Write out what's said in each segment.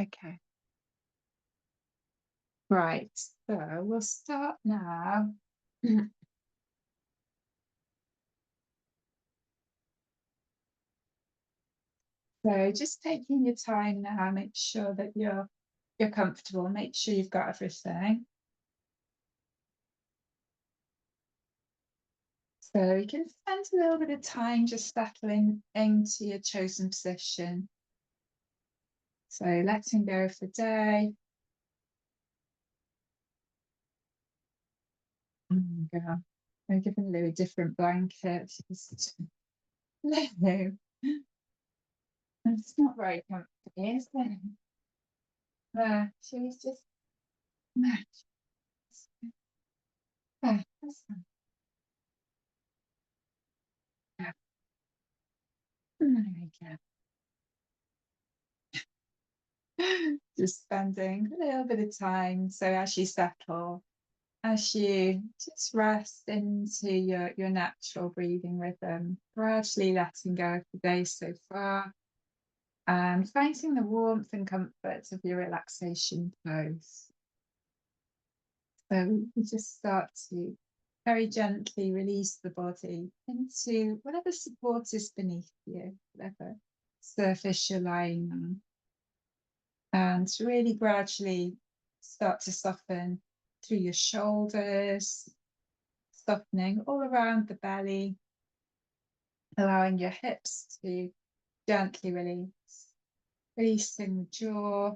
Okay. Right. So we'll start now. So just taking your time now, make sure that you're comfortable, make sure you've got everything. So you can spend a little bit of time just settling into your chosen position. So letting go of the day. Oh my God. I'm giving Lou a different blanket. Just Lou. It's not very comfortable, is it? She's just that's fine. Yeah. There we go. Just spending a little bit of time. So as you settle, as you just rest into your natural breathing rhythm, gradually letting go of the day so far and finding the warmth and comfort of your relaxation pose. So we just start to very gently release the body into whatever support is beneath you, whatever surface you're lying on, and really gradually start to soften through your shoulders, softening all around the belly, allowing your hips to gently release, releasing the jaw,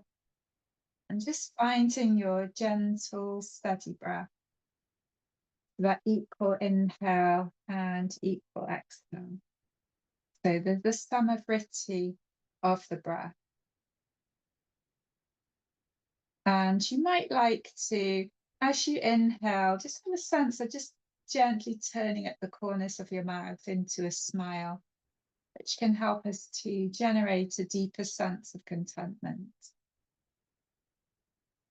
and just finding your gentle, steady breath, that equal inhale and equal exhale. So there's the samavriti of the breath. And you might like to, as you inhale, just have a sense of just gently turning at the corners of your mouth into a smile, which can help us to generate a deeper sense of contentment.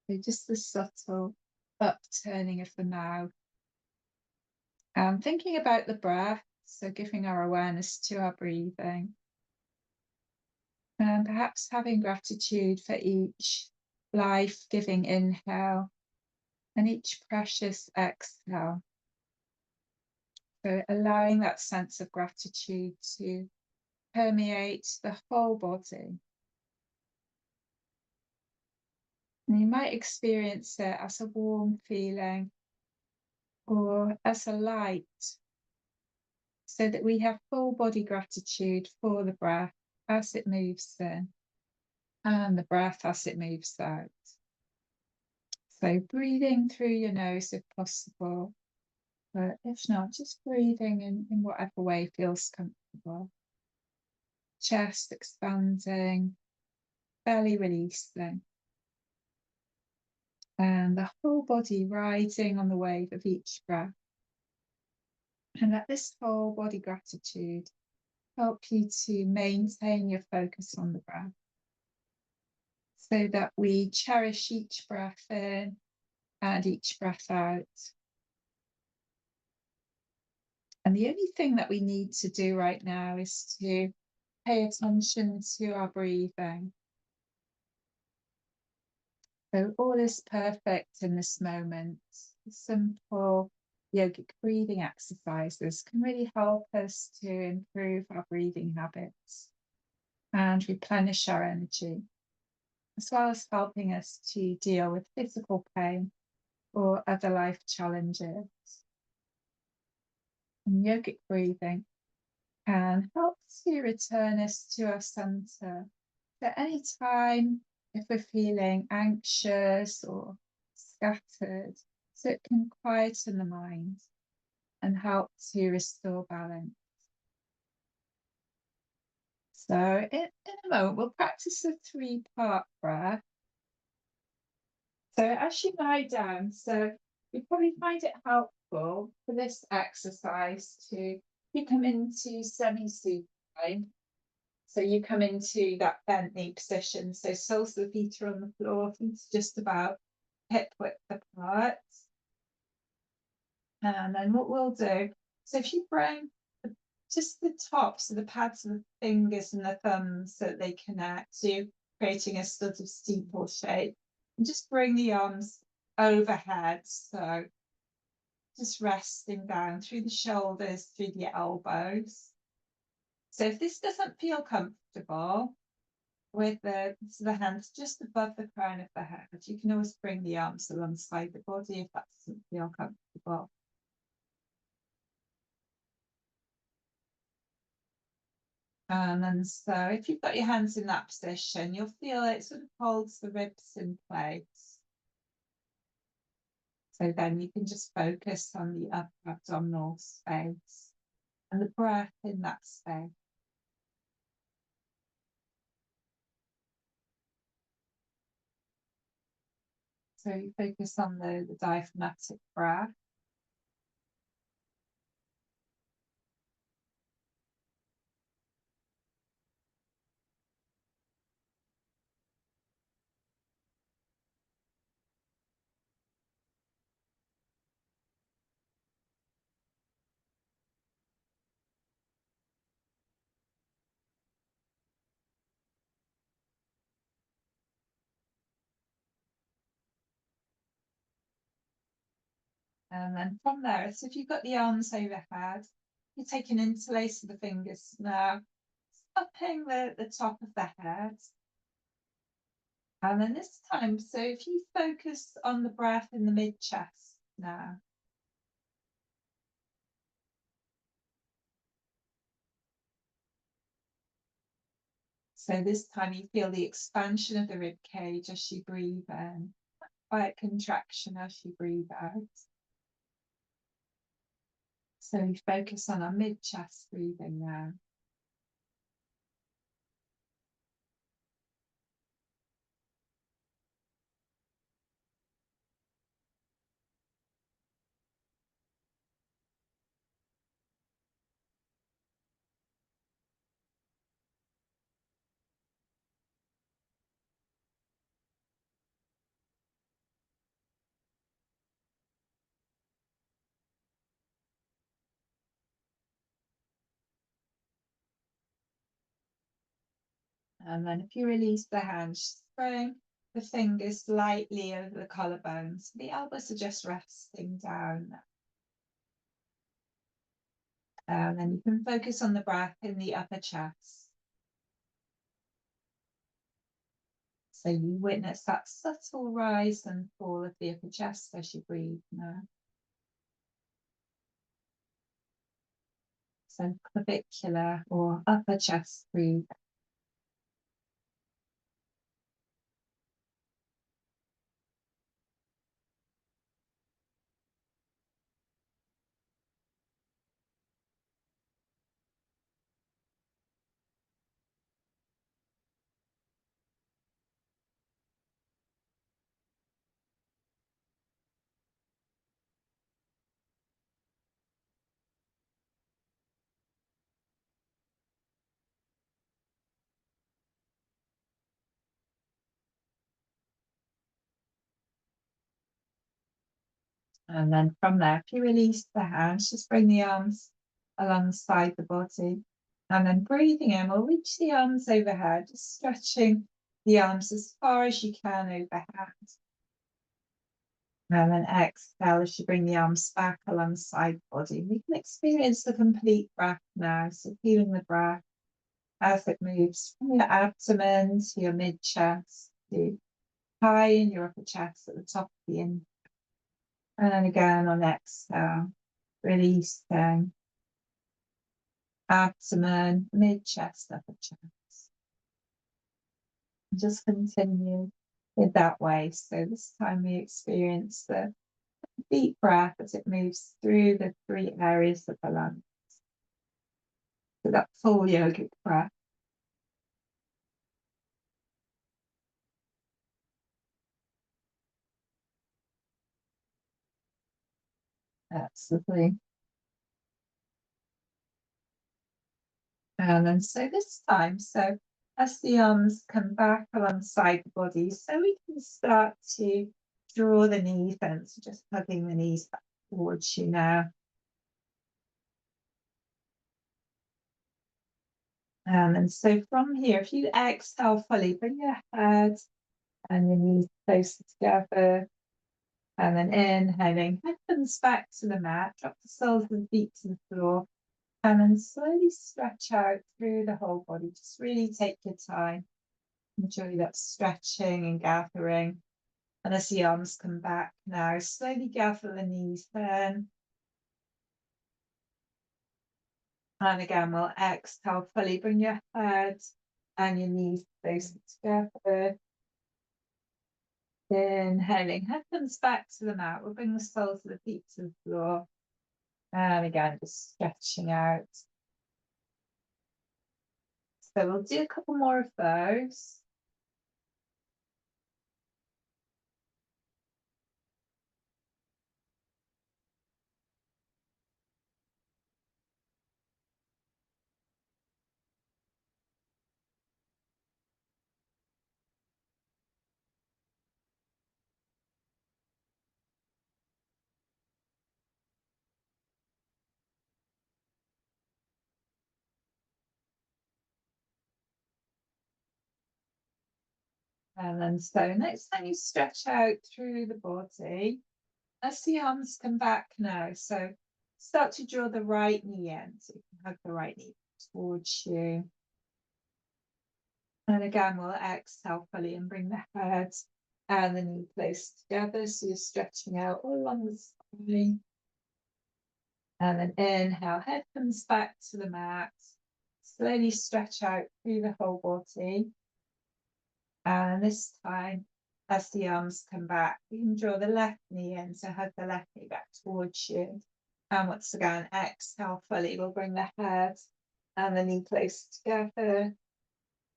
So just the subtle upturning of the mouth. And thinking about the breath, so giving our awareness to our breathing. And perhaps having gratitude for each life-giving inhale and each precious exhale. So allowing that sense of gratitude to permeate the whole body. And you might experience it as a warm feeling or as a light, so that we have full body gratitude for the breath as it moves in and the breath as it moves out. So breathing through your nose if possible, but if not, just breathing in whatever way feels comfortable. Chest expanding, belly releasing, and the whole body riding on the wave of each breath. And let this whole body gratitude help you to maintain your focus on the breath, so that we cherish each breath in and each breath out. And the only thing that we need to do right now is to pay attention to our breathing. So all is perfect in this moment. Simple yogic breathing exercises can really help us to improve our breathing habits and replenish our energy, as well as helping us to deal with physical pain or other life challenges. And yogic breathing can help to return us to our center. So any time if we're feeling anxious or scattered, so it can quieten the mind and help to restore balance. So in a moment, we'll practice a 3-part breath. So as you lie down, so you probably find it helpful for this exercise to, you come into semi-supine. So you come into that bent knee position. So soles of the feet are on the floor, feet just about hip width apart. And then what we'll do, so if you bring just the tops of the pads of the fingers and the thumbs so that they connect, so you creating a sort of steeple shape. And just bring the arms overhead. So just resting down through the shoulders, through the elbows. So if this doesn't feel comfortable, with the hands just above the crown of the head, you can always bring the arms alongside the body if that doesn't feel comfortable. And so if you've got your hands in that position, you'll feel it sort of holds the ribs in place. So then you can just focus on the upper abdominal space and the breath in that space. So you focus on the diaphragmatic breath. And then from there, so if you've got the arms overhead, you take an interlace of the fingers now, upping the top of the head. And then this time, so if you focus on the breath in the mid-chest now. So this time you feel the expansion of the rib cage as you breathe in, quiet contraction as you breathe out. So you focus on our mid-chest breathing now. And then if you release the hands, bring the fingers lightly over the collarbones. The elbows are just resting down. And then you can focus on the breath in the upper chest. So you witness that subtle rise and fall of the upper chest as you breathe now. So clavicular or upper chest breathe. And then from there, if you release the hands, just bring the arms alongside the body. And then breathing in, we'll reach the arms overhead, just stretching the arms as far as you can overhead. And then exhale as you bring the arms back alongside the body. We can experience the complete breath now. So feeling the breath as it moves from your abdomen to your mid-chest, to high in your upper chest at the top of the inhale. And then again on exhale, releasing abdomen, mid-chest, upper chest. Just continue in that way. So this time we experience the deep breath as it moves through the 3 areas of the lungs. So that full yogic breath. Absolutely. And then so this time, so as the arms come back alongside the body, so we can start to draw the knees in, so just hugging the knees back towards you now. And so from here, if you exhale fully, bring your head and your knees closer together. And then inhaling, head comes back to the mat, drop the soles of the feet to the floor. And then slowly stretch out through the whole body. Just really take your time. Enjoy that stretching and gathering. And as the arms come back now, slowly gather the knees then. And again, we'll exhale fully. Bring your head and your knees closer together. Inhaling, head comes back to the mat. We'll bring the soles of the feet to the floor. And again, just stretching out. So we'll do a couple more of those. And then so next time you stretch out through the body, as the arms come back now. So start to draw the right knee in. So you can hug the right knee towards you. And again, we'll exhale fully and bring the head and the knee close together. So you're stretching out all along the spine. And then inhale, head comes back to the mat. Slowly stretch out through the whole body. And this time, as the arms come back, you can draw the left knee in, so hug the left knee back towards you. And once again, exhale fully. We'll bring the head and the knee close together.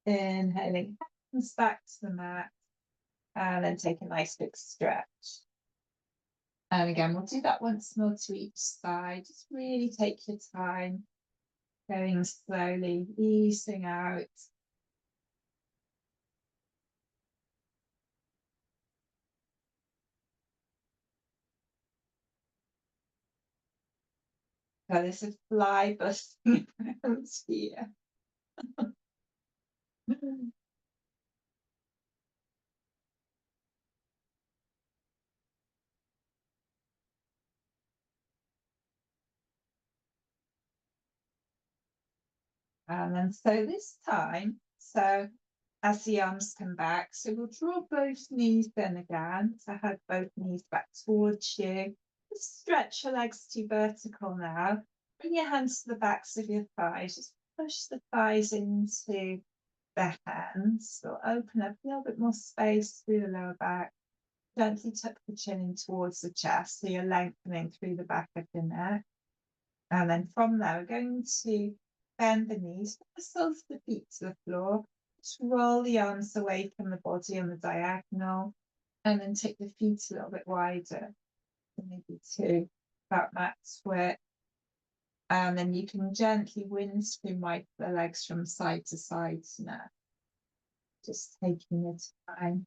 Inhaling, hands back to the mat. And then take a nice big stretch. And again, we'll do that once more to each side. Just really take your time, going slowly, easing out. So there's a fly busting around here. And then so this time, so as the arms come back, so we'll draw both knees in again. So hug both knees back towards you. Just stretch your legs to vertical now. Bring your hands to the backs of your thighs. Just push the thighs into the hands. So open up a little bit more space through the lower back. Gently tuck the chin in towards the chest. So you're lengthening through the back of the neck. And then from there, we're going to bend the knees, put the soles of the feet to the floor. Just roll the arms away from the body on the diagonal. And then take the feet a little bit wider, maybe to about max width. And then you can gently windscreen wipe the legs from side to side now. Just taking your time.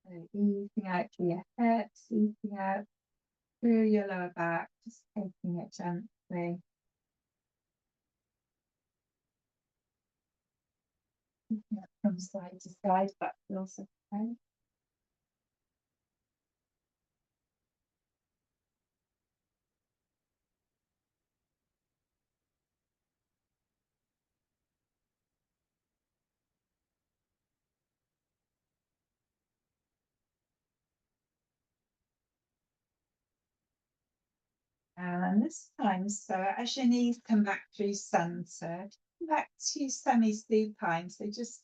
So easing out through your hips, easing out through your lower back, just taking it gently. From side to side, that feels okay. And this time, so as your knees come back through center, back to semi-supine. So just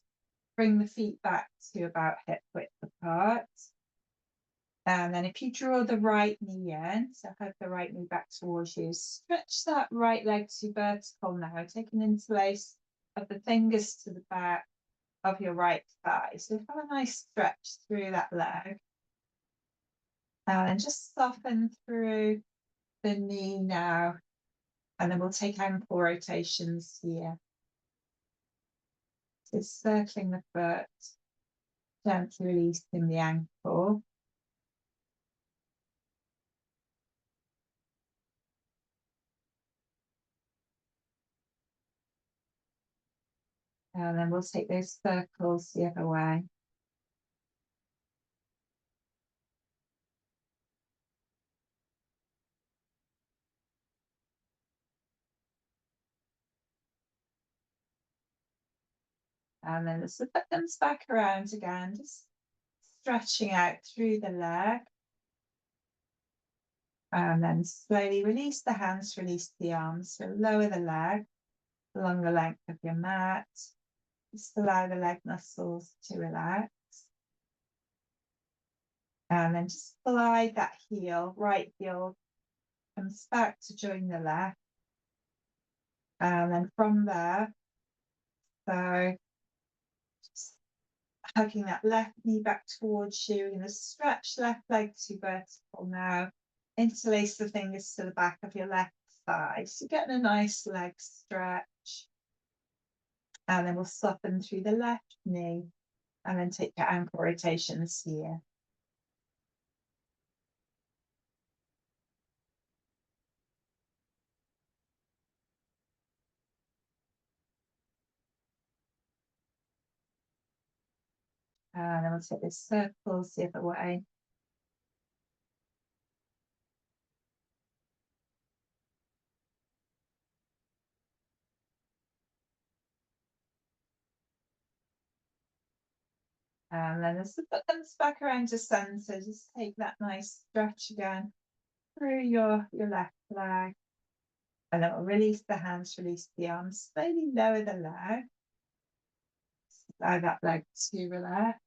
bring the feet back to about hip width apart. And then if you draw the right knee in, so have the right knee back towards you, stretch that right leg to vertical now, take an interlace of the fingers to the back of your right thigh. So have a nice stretch through that leg. And just soften through the knee now. And then we'll take ankle rotations here. So circling the foot, gently releasing the ankle. And then we'll take those circles the other way. And then the foot comes back around again, just stretching out through the leg. And then slowly release the hands, release the arms. So lower the leg along the length of your mat. Just allow the leg muscles to relax. And then just slide that heel, right heel comes back to join the left. And then from there, so just hugging that left knee back towards you. You're going to stretch left leg to vertical now. Interlace the fingers to the back of your left thigh. So getting a nice leg stretch. And then we'll soften through the left knee and then take your ankle rotations here. And then we'll take those circles the other way. And then as the foot comes back around to center, just take that nice stretch again through your left leg. And then we'll release the hands, release the arms, slowly lower the leg. Allow that leg to relax.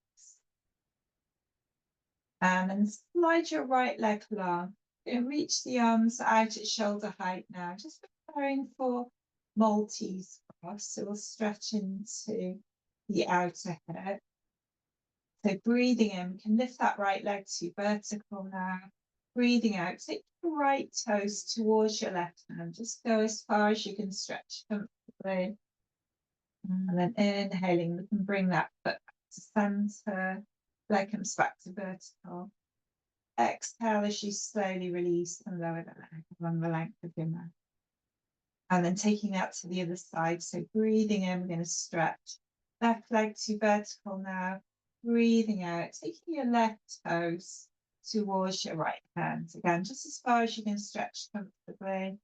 And then slide your right leg long. And reach the arms out at shoulder height now, just preparing for Maltese cross. So we'll stretch into the outer hip. So breathing in, we can lift that right leg to vertical now. Breathing out, take your right toes towards your left hand. Just go as far as you can stretch comfortably. And then inhaling, we can bring that foot back to center. Leg comes back to vertical. Exhale as you slowly release and lower the leg along the length of your mat. And then taking that to the other side. So breathing in, we're going to stretch. Left leg to vertical now. Breathing out, taking your left toes towards your right hand. Again, just as far as you can stretch comfortably.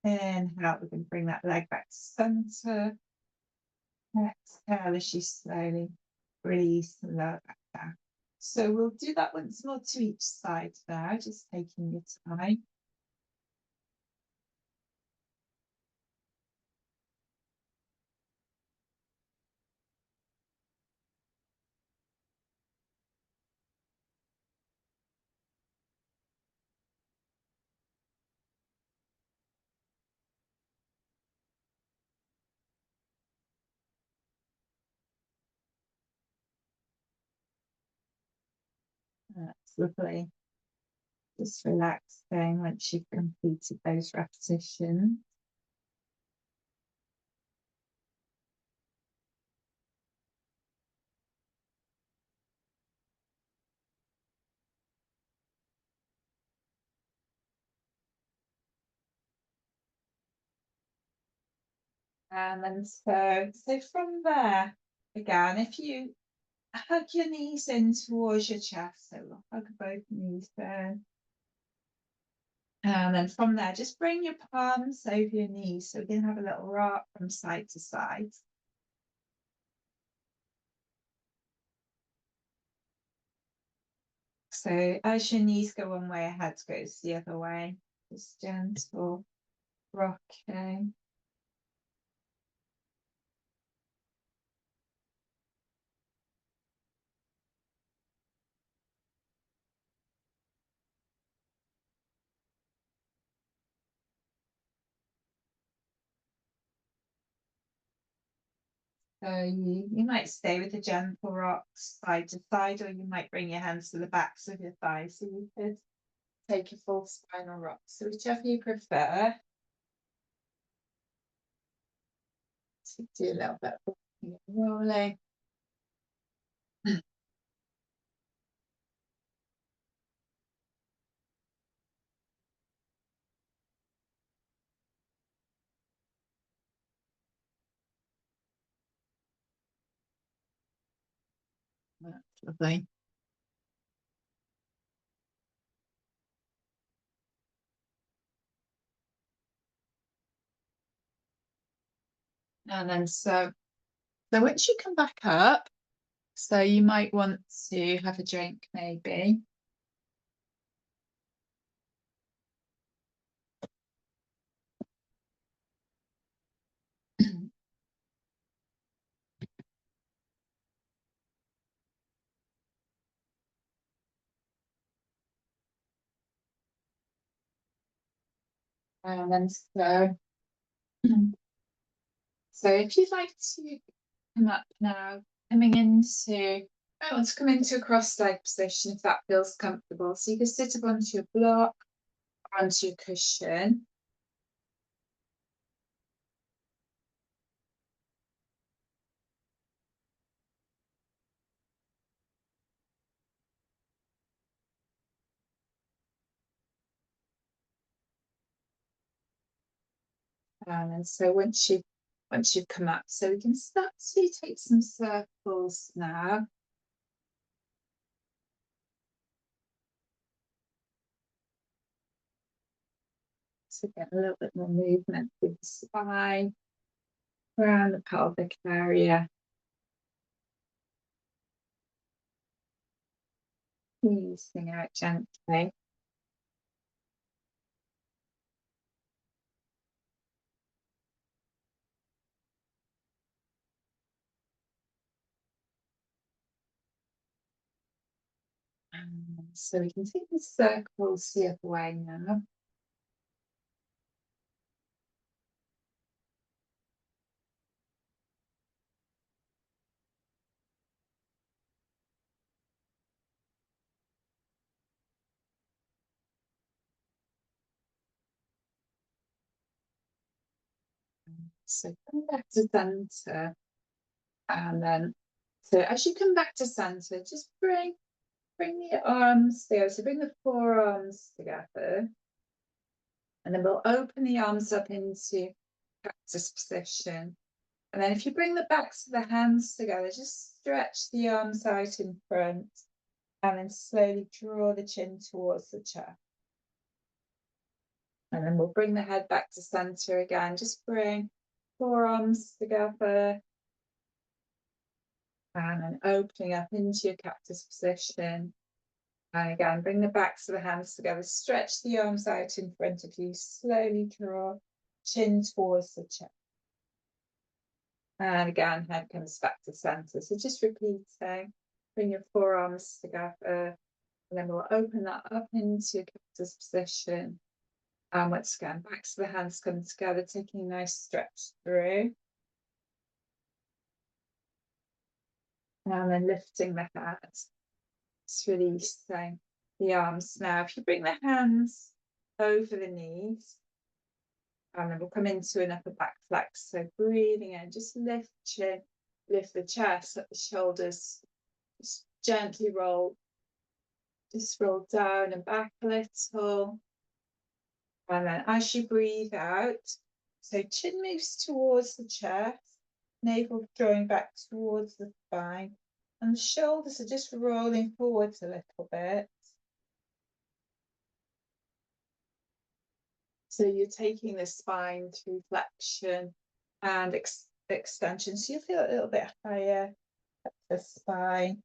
Inhale, we can bring that leg back to center. Exhale as you slowly release and lower back down. So we'll do that once more to each side now, just taking your time. That's lovely. Just relaxing once you've completed those repetitions. And then so from there, again, if you hug your knees in towards your chest, so we'll hug both knees in. And then from there, just bring your palms over your knees. So we can have a little rock from side to side. So as your knees go one way, your head goes the other way. Just gentle rocking. So you might stay with the gentle rocks side to side, or you might bring your hands to the backs of your thighs. So you could take a full spinal rock. So whichever you prefer. So do a little bit of rolling. That's lovely. And then so once you come back up, so you might want to have a drink maybe. And then so if you'd like to come up now, coming into, I want to come into a cross-leg position if that feels comfortable. So you can sit up onto your block or onto your cushion. And so once you've come up, so we can start to take some circles now. So get a little bit more movement with the spine around the pelvic area. Easing out gently. So we can take the circles the other way now. So come back to center. And then, so as you come back to center, just bring the arms together. So bring the forearms together. And then we'll open the arms up into cactus position. And then if you bring the backs of the hands together, just stretch the arms out in front and then slowly draw the chin towards the chest. And then we'll bring the head back to center again. Just bring forearms together. And then opening up into your cactus position. And again, bring the backs of the hands together. Stretch the arms out in front of you. Slowly draw chin towards the chest. And again, head comes back to center. So just repeating. Bring your forearms together. And then we'll open that up into your cactus position. And once again, backs of the hands come together, taking a nice stretch through. And then lifting the head. Just releasing the arms. Now, if you bring the hands over the knees, and then we'll come into an upper back flex. So breathing in, just lift chin, lift the chest, let the shoulders just gently roll. Just roll down and back a little. And then as you breathe out, so chin moves towards the chest, navel drawing back towards the spine, and the shoulders are just rolling forwards a little bit. So you're taking the spine through flexion and extension. So you feel a little bit higher up the spine.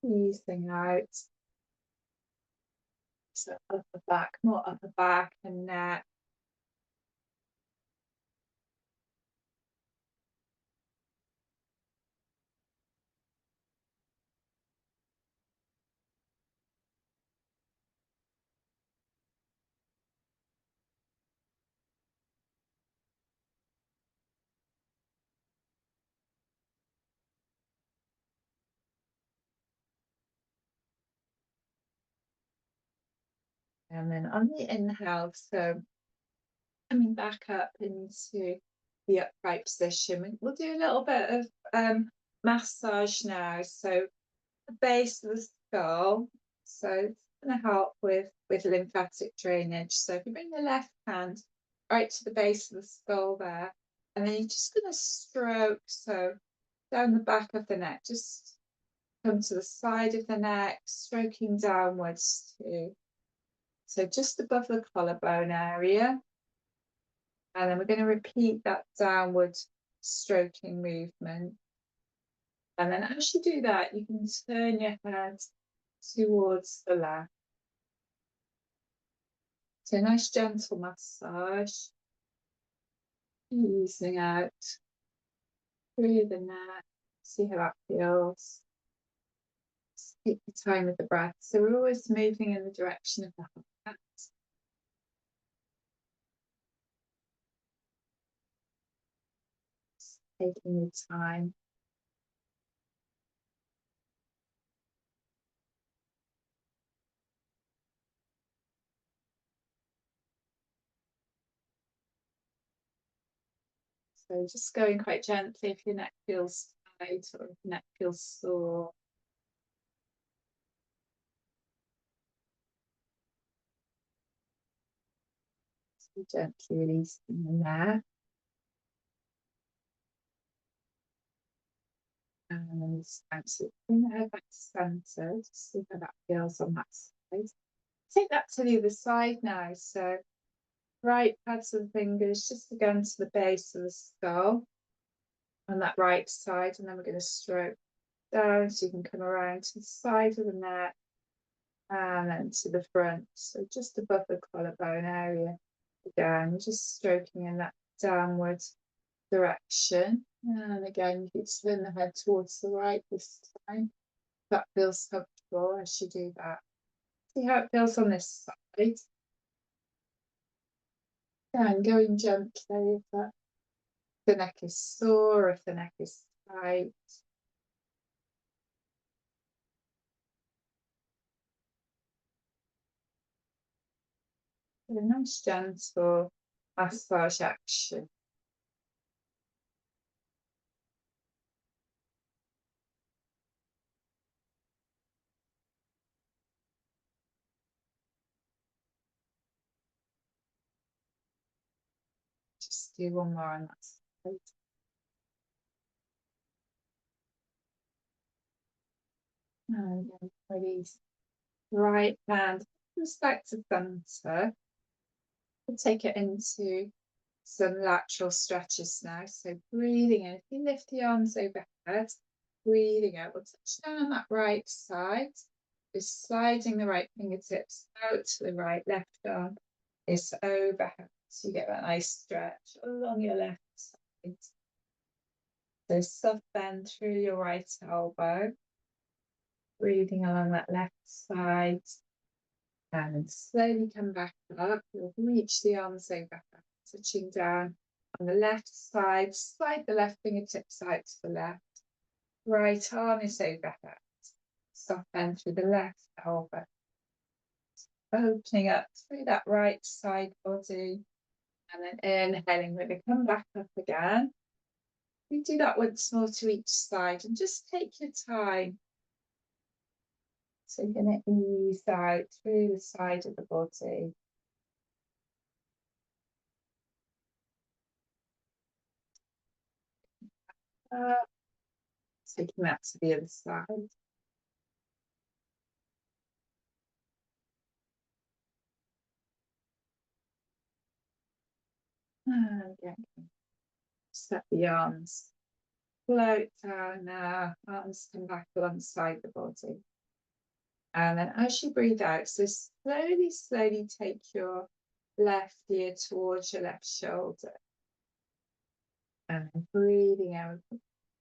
Easing out. So upper back, more upper back and neck. And then on the inhale, so coming back up into the upright position, we'll do a little bit of massage now. So the base of the skull. So it's going to help with lymphatic drainage. So if you bring the left hand right to the base of the skull there, and then you're just going to stroke, so down the back of the neck, just come to the side of the neck, stroking downwards too. So just above the collarbone area. And then we're going to repeat that downward stroking movement. And then as you do that, you can turn your head towards the left. So nice gentle massage. Easing out through the neck. See how that feels. Just take your time with the breath. So we're always moving in the direction of the heart. Just taking your time. So just going quite gently if your neck feels tight or if your neck feels sore. So gently releasing the neck. And then just bring the head back to center. Just see how that feels on that side. Take that to the other side now. So right pads of the fingers just again to the base of the skull on that right side, and then we're going to stroke down so you can come around to the side of the neck and then to the front, so just above the collarbone area. Again, just stroking in that downward direction, and again you can turn the head towards the right this time. That feels comfortable as you do that. See how it feels on this side. And going gently if the neck is sore, if the neck is tight. A nice gentle massage action. Just do one more on that side. And then release. Right hand just back to center. We'll take it into some lateral stretches now. So breathing in. If you lift the arms overhead, breathing out. We'll touch down on that right side. Just sliding the right fingertips out to the right. Left arm is overhead. So you get that nice stretch along your left side. So soft bend through your right elbow. Breathing along that left side. And slowly come back up. You'll reach the arms overhead, touching down on the left side. Slide the left fingertips out to the left. Right arm is overhead. Soft bend through the left elbow. Opening up through that right side body. And then inhaling, we're going to come back up again. We do that once more to each side and just take your time. So you're going to ease out through the side of the body. Taking that to the other side. And again, set the arms. Float down now, arms come back alongside the body. And then as you breathe out, so slowly take your left ear towards your left shoulder. And breathing out,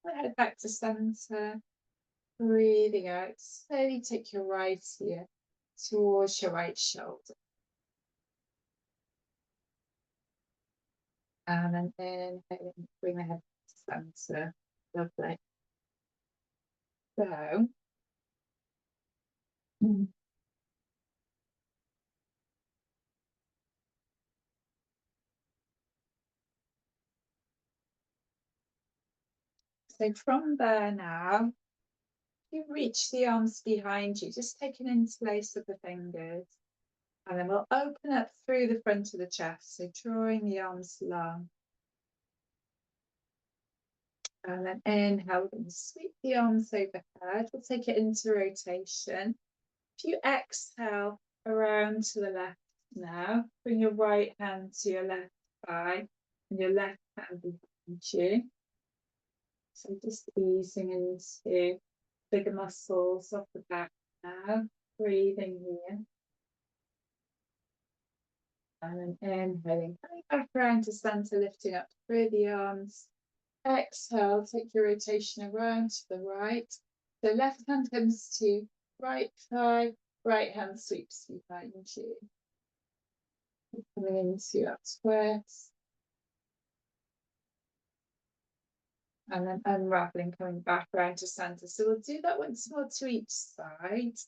head back to center. Breathing out, slowly take your right ear towards your right shoulder. And then inhaling, bring the head to center. Lovely. So, So from there now, you reach the arms behind you, just take an interlace of the fingers. And then we'll open up through the front of the chest, so drawing the arms long. And then inhale, we're going to sweep the arms overhead. We'll take it into rotation. If you exhale around to the left now, bring your right hand to your left thigh and your left hand behind you. So just easing into bigger muscles off the back now, breathing here. And then inhaling, coming back around to center, lifting up through the arms. Exhale, take your rotation around to the right. The left hand comes to right thigh, right hand sweeps behind you. Coming into that twist. And then unraveling, coming back around to center. So we'll do that once more to each side.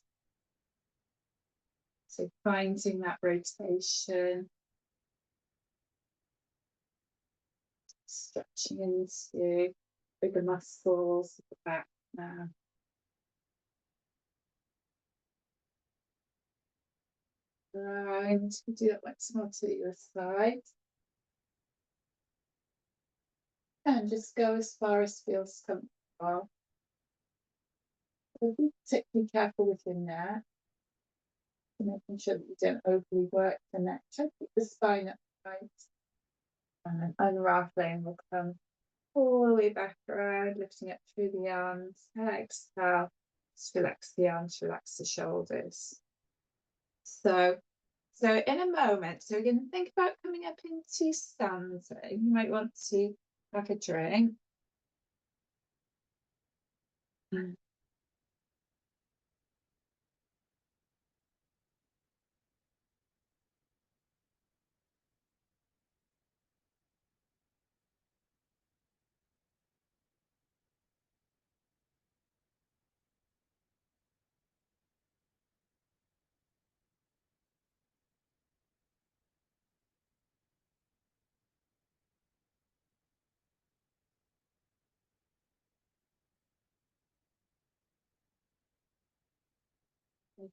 So finding that rotation. Stretching into bigger muscles at the back now. Right, we'll do that once more to the other side. And just go as far as feels comfortable. Be particularly careful with your neck, making sure that you don't overly work the neck. Try to keep the spine upright. And then unraveling will come all the way back around, lifting up through the arms. Exhale, just relax the arms, relax the shoulders. So in a moment, so we're going to think about coming up into standing. You might want to have a drink.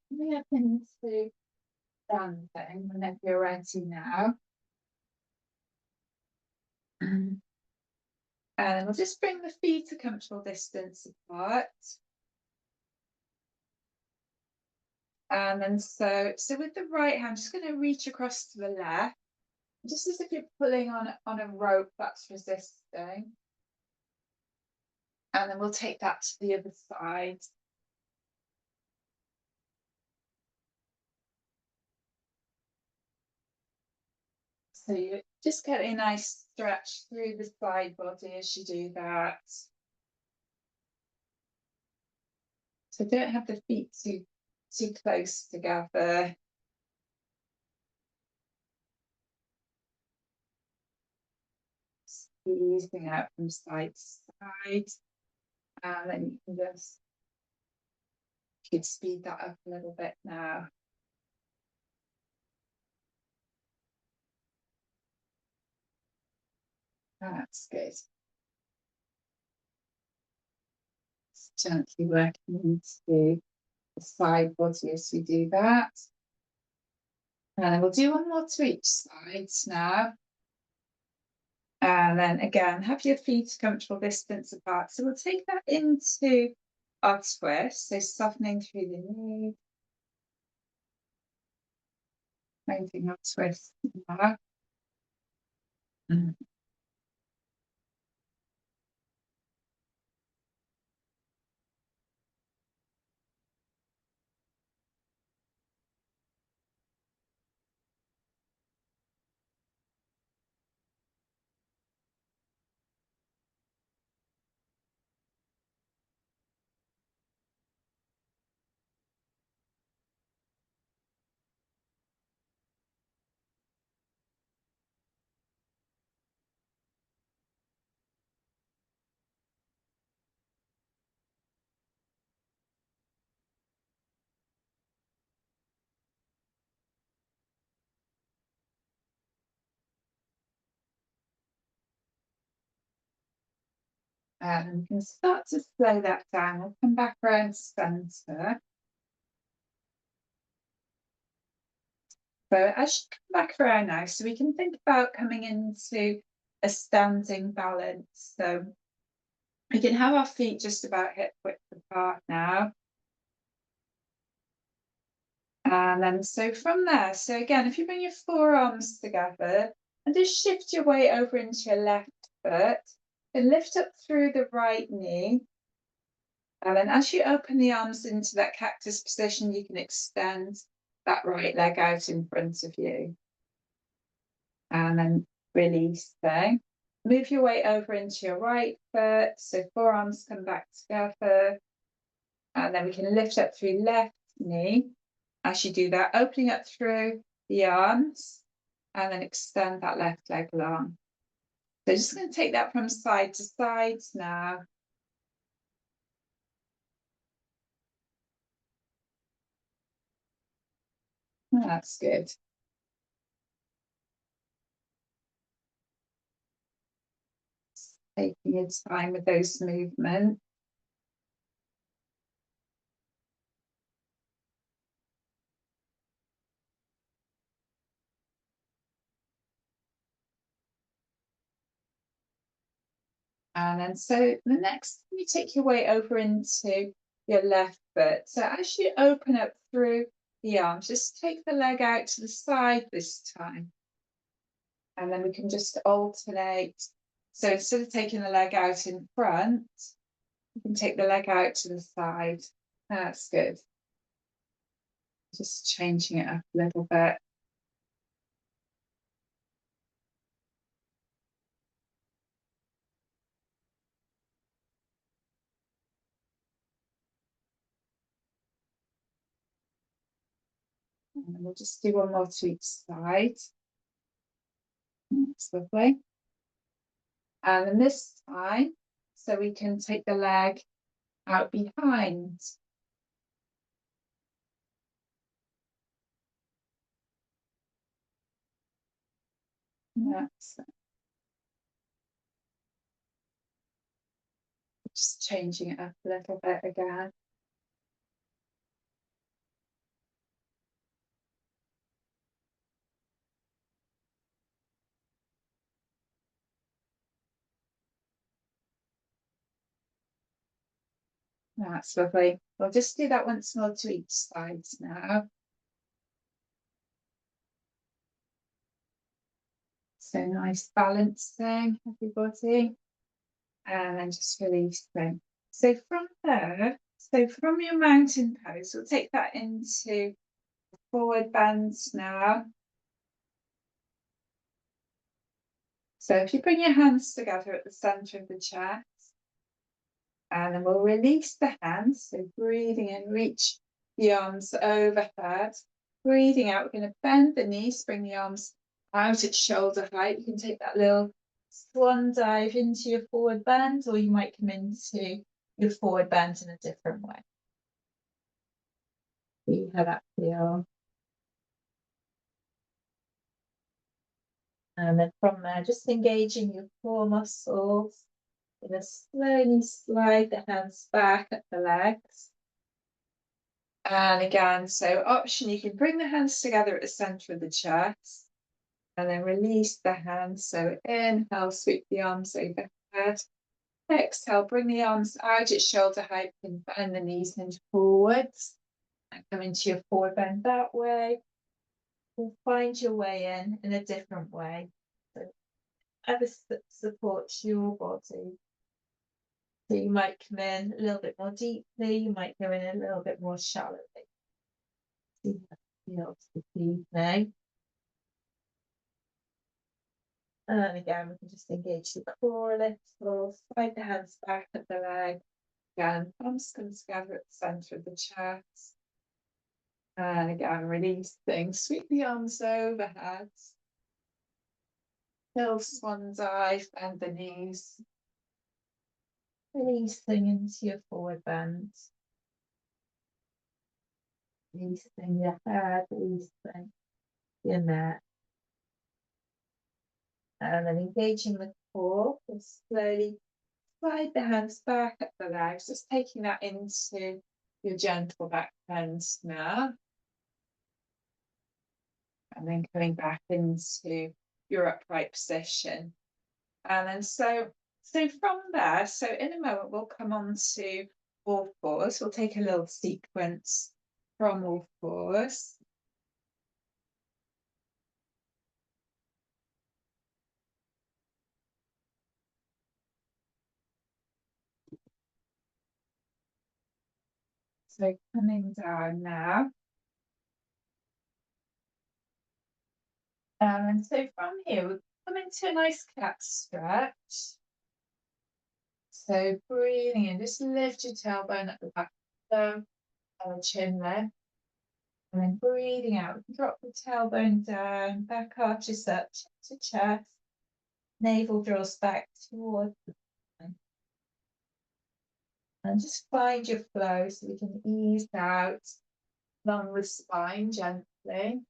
Coming up into standing whenever you're ready now. And we'll just bring the feet a comfortable distance apart. And then so with the right hand, just going to reach across to the left, just as if you're pulling on a rope that's resisting. And then we'll take that to the other side. So you just get a nice stretch through the side body as you do that. So don't have the feet too close together. Squeezing out from side to side. And then you can just, you could speed that up a little bit now. That's good. Gently working into the side body as we do that. And then we'll do one more to each side now. And then again, have your feet a comfortable distance apart. So we'll take that into our twist. So softening through the knee. Finding our twist now. And we can start to slow that down. We'll come back around center. So as you come back around now, so we can think about coming into a standing balance. So we can have our feet just about hip width apart now. And then so from there, so again, if you bring your forearms together and just shift your weight over into your left foot and lift up through the right knee. And then as you open the arms into that cactus position, you can extend that right leg out in front of you. And then release there. Move your weight over into your right foot. So forearms come back together. And then we can lift up through left knee. As you do that, opening up through the arms and then extend that left leg long. So just going to take that from side to side now. That's good. Taking your time with those movements. And then so the next, you take your weight over into your left foot. So as you open up through the arms, just take the leg out to the side this time. And then we can just alternate. So instead of taking the leg out in front, you can take the leg out to the side. That's good. Just changing it up a little bit. And we'll just do one more to each side. That's lovely. And then this time, so we can take the leg out behind. That's it. Just changing it up a little bit again. That's lovely. We'll just do that once more to each side now. So nice balancing, everybody. And then just releasing. So from there, so from your mountain pose, we'll take that into forward bends now. So if you bring your hands together at the center of the chest, and then we'll release the hands. So breathing in, reach the arms overhead. Breathing out, we're going to bend the knees, bring the arms out at shoulder height. You can take that little swan dive into your forward bend, or you might come into your forward bend in a different way. See how that feels. And then from there, just engaging your core muscles. You're going to slowly slide the hands back at the legs. And again, so option, you can bring the hands together at the center of the chest. And then release the hands. So inhale, sweep the arms overhead. Exhale, bring the arms out at shoulder height and bend the knees into forwards. And come into your forward bend that way. Or find your way in a different way. So whatever supports your body. So you might come in a little bit more deeply, you might go in a little bit more shallowly. See how it feels this evening. And again, we can just engage the core a little, slide the hands back at the leg. Again, palms come together at the center of the chest. And again, releasing, sweep the arms overhead. Little swan dive, bend the knees. Releasing into your forward bend. Releasing your head, releasing your neck. And then engaging the core, we'll slowly slide the hands back up the legs, just taking that into your gentle back bend now. And then coming back into your upright position. And then so from there, so in a moment, we'll come on to all fours. We'll take a little sequence from all fours. So coming down now. And so from here, we'll come into a nice cat stretch. So breathing in, just lift your tailbone at the back of the chin there. And then breathing out, drop the tailbone down, back arches up to chest. Navel draws back towards the spine. And just find your flow so we can ease out along the spine gently.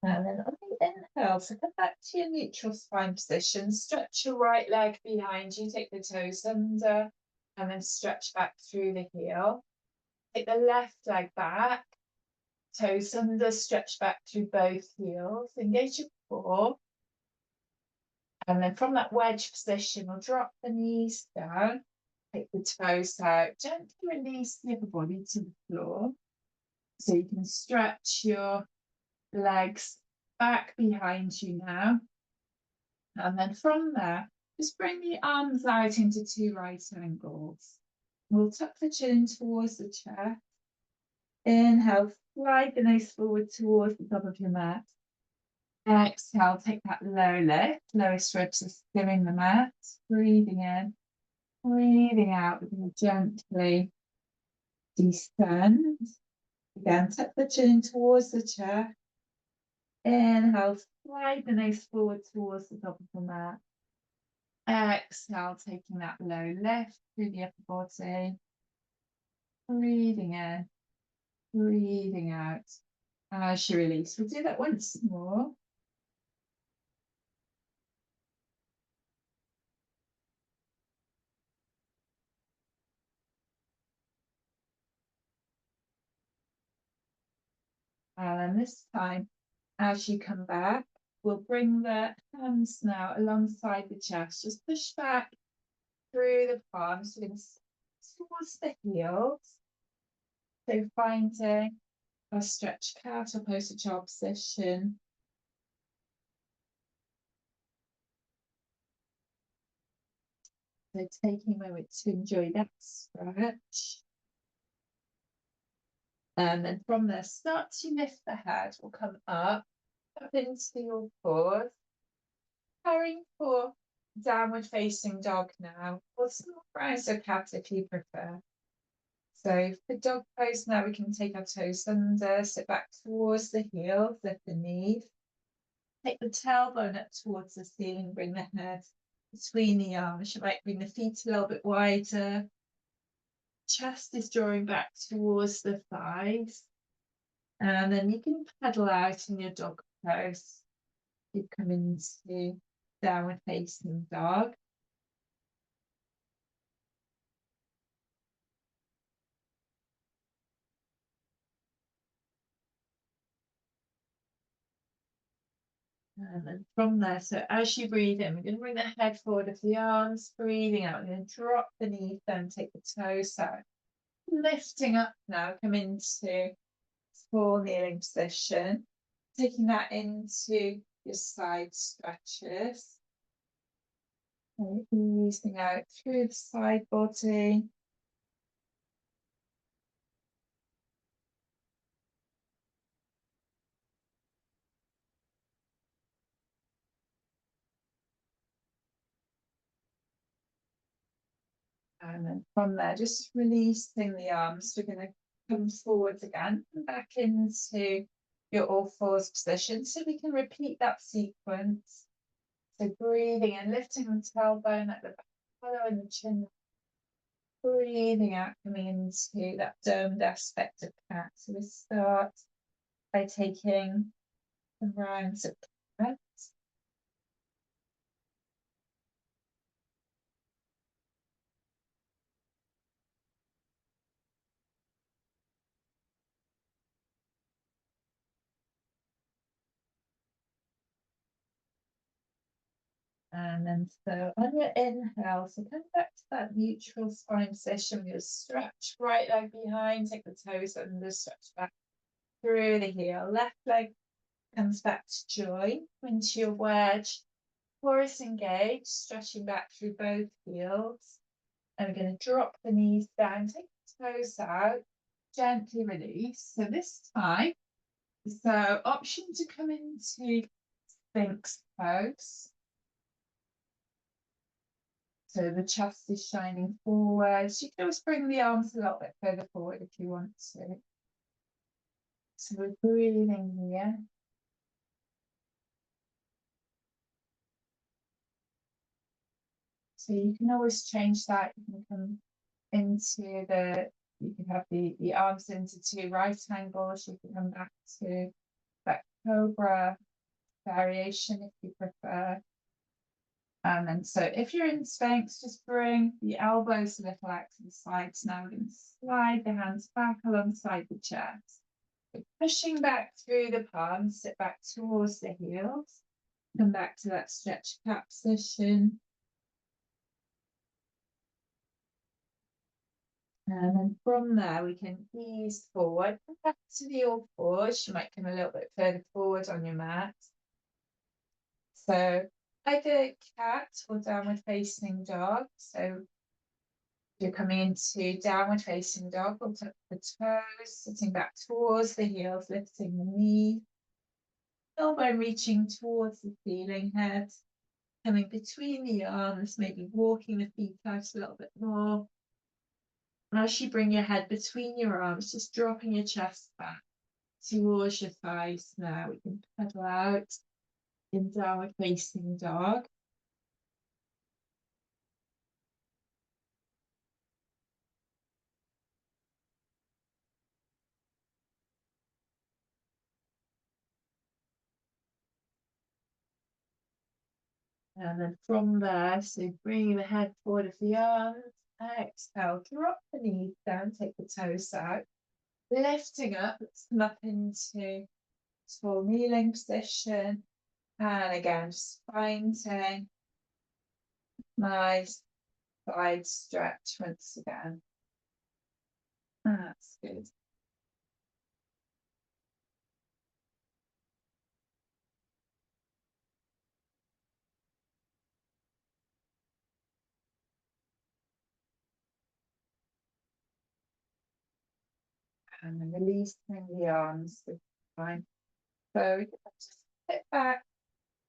And then on the inhale, so come back to your neutral spine position. Stretch your right leg behind you, take the toes under, and then stretch back through the heel. Take the left leg back, toes under, stretch back through both heels. Engage your core. And then from that wedge position, we'll drop the knees down, take the toes out, gently release the upper body to the floor. So you can stretch your legs back behind you now. And then from there, just bring the arms out into two right angles. We'll tuck the chin towards the chest. Inhale, slide the nose forward towards the top of your mat. Exhale, take that low lift, lowest ribs are skimming the mat. Breathing in, breathing out, we're going to gently descend. Again, tuck the chin towards the chest. Inhale, slide the nose forward towards the top of the mat. Exhale, taking that low lift through the upper body. Breathing in, breathing out. As you release, we'll do that once more. And then this time, as you come back, we'll bring the hands now alongside the chest. Just push back through the palms towards the heels. So finding a stretched cat or posted child position. So taking a moment to enjoy that stretch. And then from there, start to lift the head. We'll come up into your paws. Preparing for downward facing dog now, or small rise or cat if you prefer. So for dog pose now, we can take our toes under, sit back towards the heels, lift the knees. Take the tailbone up towards the ceiling, bring the head between the arms. You might bring the feet a little bit wider. Chest is drawing back towards the thighs. And then you can pedal out in your dog pose. You come into downward facing dog. And then from there, so as you breathe in, we're going to bring the head forward of the arms, breathing out, we're going to drop the knees down, take the toes out. Lifting up now, come into full kneeling position, taking that into your side stretches. And easing out through the side body. And then from there, just releasing the arms. We're going to come forwards again and back into your all fours position. So we can repeat that sequence. So breathing and lifting the tailbone at the back, following the chin. Breathing out, coming into that domed aspect of cat. So we start by taking some rounds of cat. And then so on your inhale, so come back to that neutral spine position. You'll stretch right leg behind, take the toes under, stretch back through the heel. Left leg comes back to join into your wedge. Core engaged, stretching back through both heels. And we're going to drop the knees down, take the toes out, gently release. So this time, so option to come into Sphinx pose. So the chest is shining forwards. You can always bring the arms a little bit further forward if you want to. So we're breathing here. So you can always change that. You can come into you can have the arms into two right angles. You can come back to that cobra variation if you prefer. And then so if you're in Sphinx, just bring the elbows a little out to the sides. Now we're going to slide the hands back alongside the chest. We're pushing back through the palms, sit back towards the heels. Come back to that stretch cat position. And then from there, we can ease forward, come back to the all fours. You might come a little bit further forward on your mat. So either cat or downward facing dog. So you're coming into downward facing dog, we'll tuck the toes, sitting back towards the heels, lifting the knee. Elbow reaching towards the ceiling, head coming between the arms, maybe walking the feet out a little bit more. And as you bring your head between your arms, just dropping your chest back towards your thighs now. We can pedal out in downward facing dog. And then from there, so bring the head forward of the arms, exhale, drop the knees down, take the toes out, lifting up, let's come up into tall kneeling position. And again, just finding nice side stretch once again. That's good. And then releasing the arms this time. So we can just sit back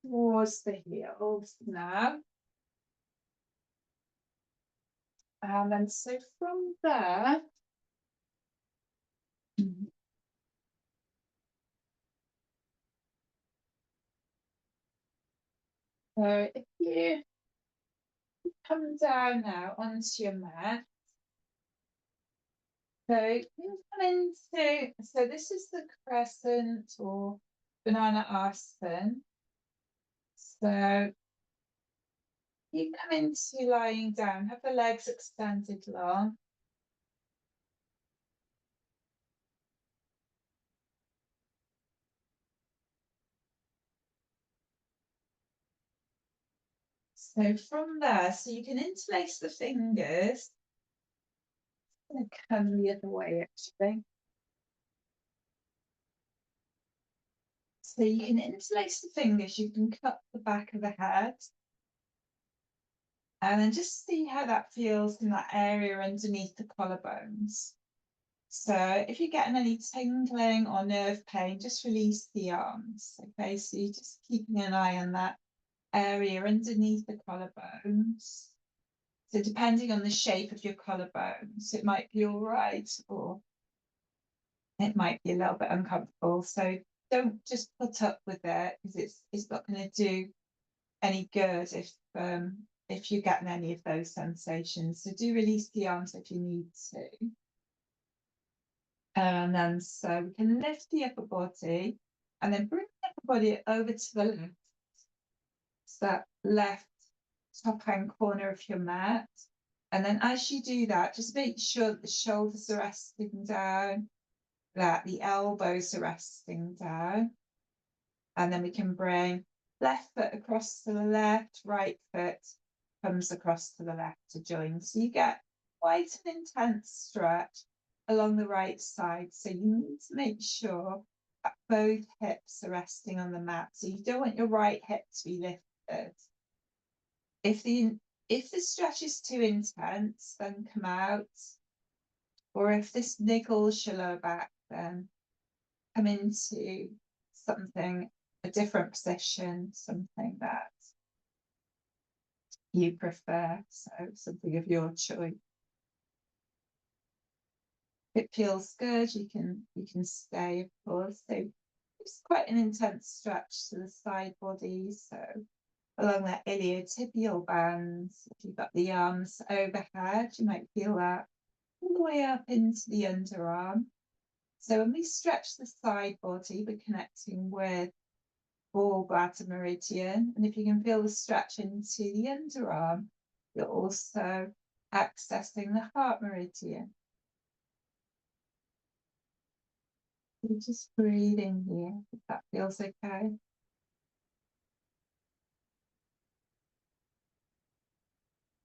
towards the heels now. And then so from there, so if you come down now onto your mat, so you come into, so this is the crescent or banana asana. So you come into lying down, have the legs extended long. So from there, so you can interlace the fingers. I'm going to come the other way actually. So you can interlace the fingers, you can cut the back of the head. And then just see how that feels in that area underneath the collarbones. So if you're getting any tingling or nerve pain, just release the arms. Okay, so you're just keeping an eye on that area underneath the collarbones. So depending on the shape of your collarbones, it might be all right, or it might be a little bit uncomfortable. So don't just put up with it, because it's not going to do any good if you're getting any of those sensations. So do release the arms if you need to. And then so we can lift the upper body and then bring the upper body over to the left. So that left top hand corner of your mat. And then as you do that, just make sure that the shoulders are resting down, that the elbows are resting down. And then we can bring left foot across to the left, right foot comes across to the left to join. So you get quite an intense stretch along the right side. So you need to make sure that both hips are resting on the mat. So you don't want your right hip to be lifted. If the stretch is too intense, then come out. Or if this niggles your lower back, then come into something, a different position, something that you prefer. So something of your choice. If it feels good, you can stay, of course. So it's quite an intense stretch to the side body. So along that iliotibial bands, if you've got the arms overhead, you might feel that all the way up into the underarm. So when we stretch the side body, we're connecting with gallbladder meridian. And if you can feel the stretch into the underarm, you're also accessing the heart meridian. You're just breathing here, if that feels okay.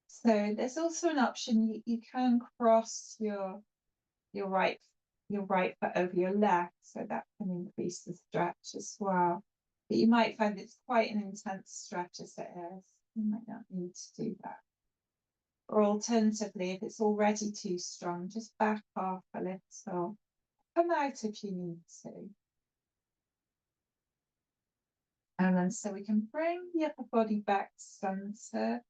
So there's also an option, you can cross your right foot over your left, so that can increase the stretch as well. But you might find it's quite an intense stretch as it is. You might not need to do that. Or alternatively, if it's already too strong, just back off a little. Come out if you need to. And then so we can bring the upper body back to center.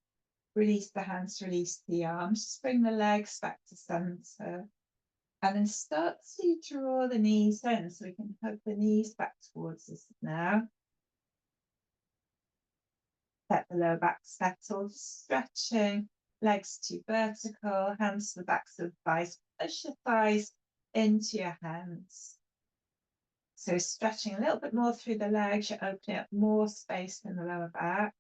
Release the hands, release the arms. Just bring the legs back to center. And then start to draw the knees in, so we can hug the knees back towards us now. Let the lower back settle, stretching, legs to vertical, hands to the backs of the thighs. Push your thighs into your hands. So stretching a little bit more through the legs, you're opening up more space in the lower back.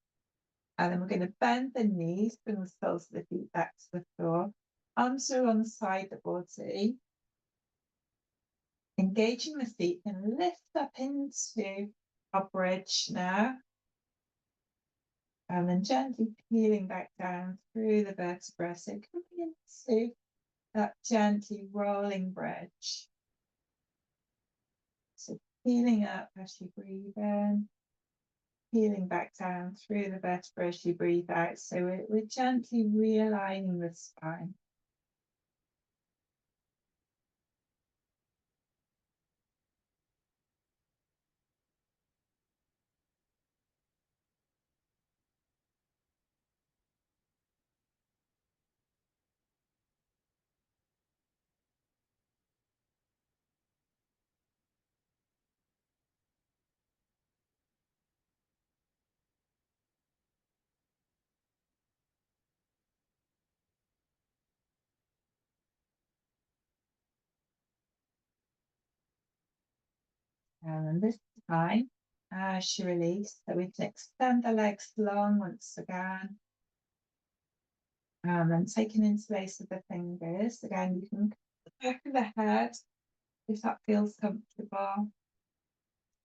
And then we're going to bend the knees, bring the soles of the feet back to the floor. Arms are alongside the body. Engaging the feet and lift up into our bridge now. And then gently peeling back down through the vertebrae. So coming into that gently rolling bridge. So peeling up as you breathe in, peeling back down through the vertebrae as you breathe out. So we're gently realigning the spine. And then this time, as you release, so we can extend the legs long once again. And then taking interlace of the fingers. Again, you can the back of the head if that feels comfortable.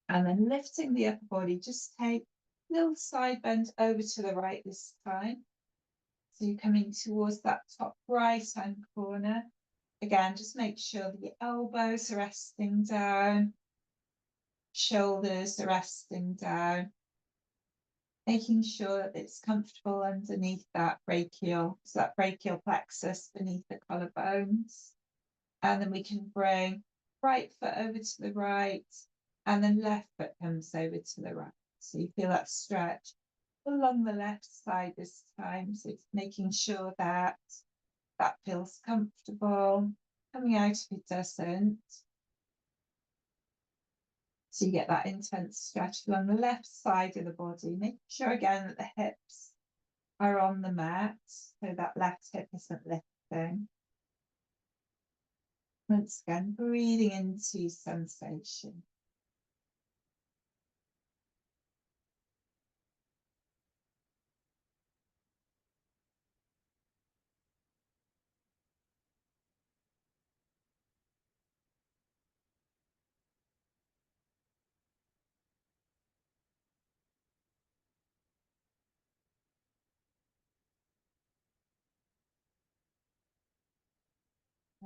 And then lifting the upper body, just take a little side bend over to the right this time. So you're coming towards that top right hand corner. Again, just make sure that your elbows are resting down, shoulders are resting down, making sure that it's comfortable underneath that brachial, so that brachial plexus beneath the collarbones. And then we can bring right foot over to the right, and then left foot comes over to the right. So you feel that stretch along the left side this time. So it's making sure that that feels comfortable. Coming out if it doesn't. So you get that intense stretch along the left side of the body. Making sure again that the hips are on the mat, so that left hip isn't lifting. Once again, breathing into sensation.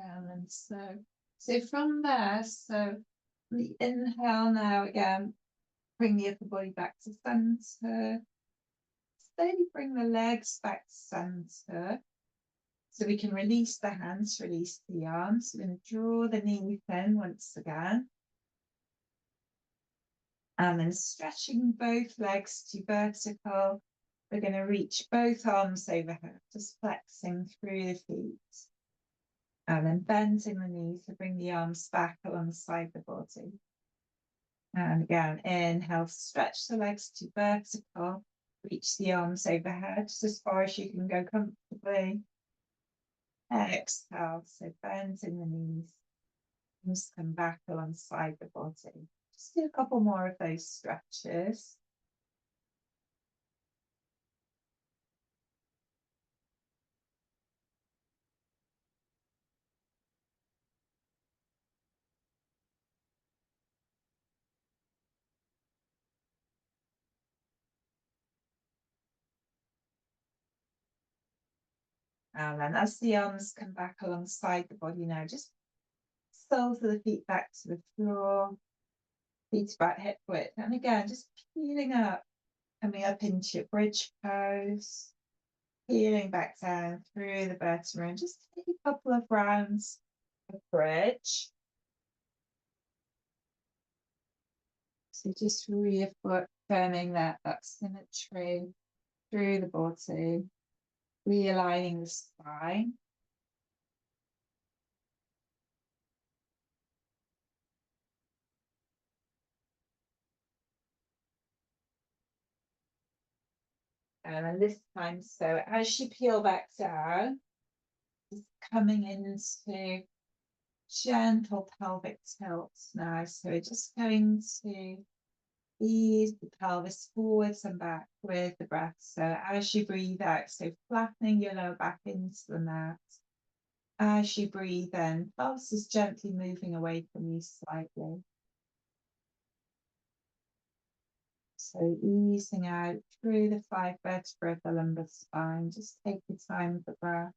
And so from there, so the inhale now again, bring the upper body back to center. Slowly bring the legs back to center. So we can release the hands, release the arms. We're going to draw the knees in once again. And then stretching both legs to vertical. We're going to reach both arms overhead, just flexing through the feet. And then bending the knees to bring the arms back alongside the body. And again, inhale, stretch the legs to vertical. Reach the arms overhead, just as far as you can go comfortably. Exhale, so bending the knees. Just come back alongside the body. Just do a couple more of those stretches. And then as the arms come back alongside the body now, just soles of the feet back to the floor, feet about hip width. And again, just peeling up, coming up into your bridge pose, peeling back down through the vertebra, and just take a couple of rounds of bridge. So just reaffirming that symmetry through the body, realigning the spine. And then this time, so as you peel back down, just coming into gentle pelvic tilts now. So we're just going to ease the pelvis forwards and back with the breath. So as you breathe out, so flattening your lower back into the mat. As you breathe in, pelvis is gently moving away from you slightly. So easing out through the 5 vertebrae of the lumbar spine. Just take your time with the breath.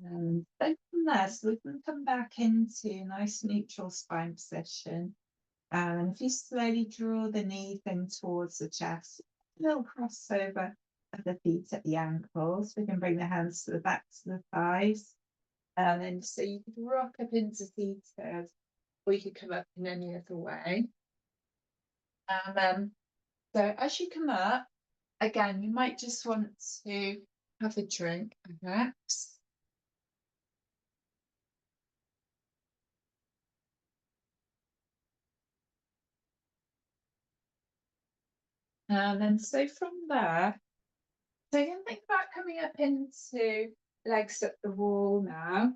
And then from there, so we can come back into a nice neutral spine position. And if you slowly draw the knees in towards the chest, a little crossover of the feet at the ankles. We can bring the hands to the backs of the thighs. And then so you could rock up into seated, or you could come up in any other way. And so as you come up, again, you might just want to have a drink, perhaps. And then so from there, so you can think about coming up into legs at the wall now.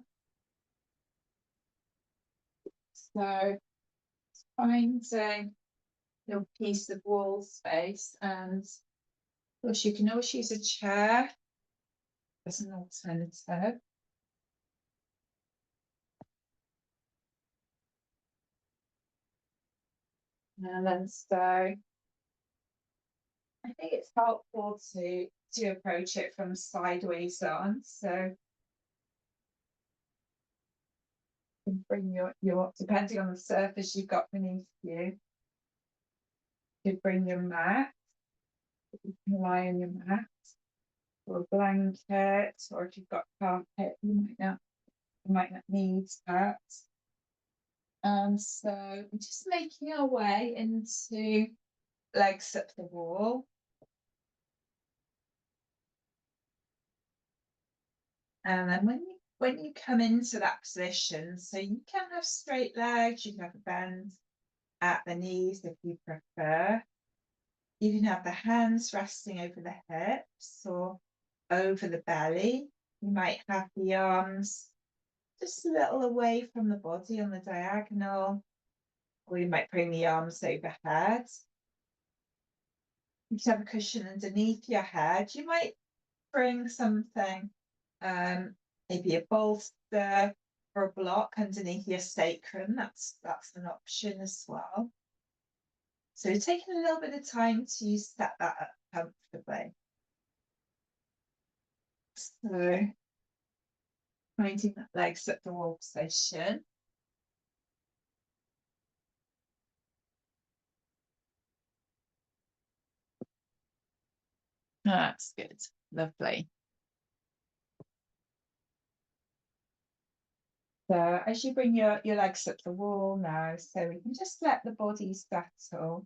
So finding your piece of wall space, and of course you can always use a chair as an alternative. And then so I think it's helpful to approach it from sideways on. So you can bring your depending on the surface you've got beneath you, you bring your mat. You can lie on your mat or a blanket, or if you've got carpet, you might not need that. And so we're just making our way into legs up the wall. And then when you when you come into that position, so you can have straight legs, you can have a bend at the knees if you prefer. You can have the hands resting over the hips or over the belly. You might have the arms just a little away from the body on the diagonal, or you might bring the arms overhead. You can have a cushion underneath your head. You might bring something, maybe a bolster or a block underneath your sacrum. That's an option as well. So taking a little bit of time to set that up comfortably. So finding that legs at the wall position. That's good. Lovely. So as you bring your legs up the wall now, so we can just let the body settle.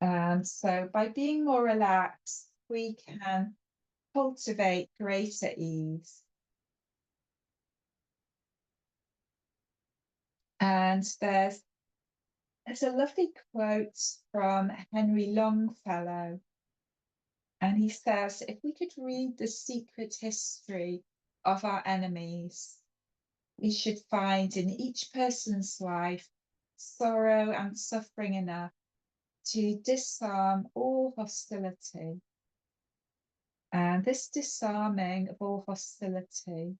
And so by being more relaxed, we can cultivate greater ease. And there's a lovely quote from Henry Longfellow. And he says, if we could read the secret history of our enemies, we should find in each person's life sorrow and suffering enough to disarm all hostility. And this disarming of all hostility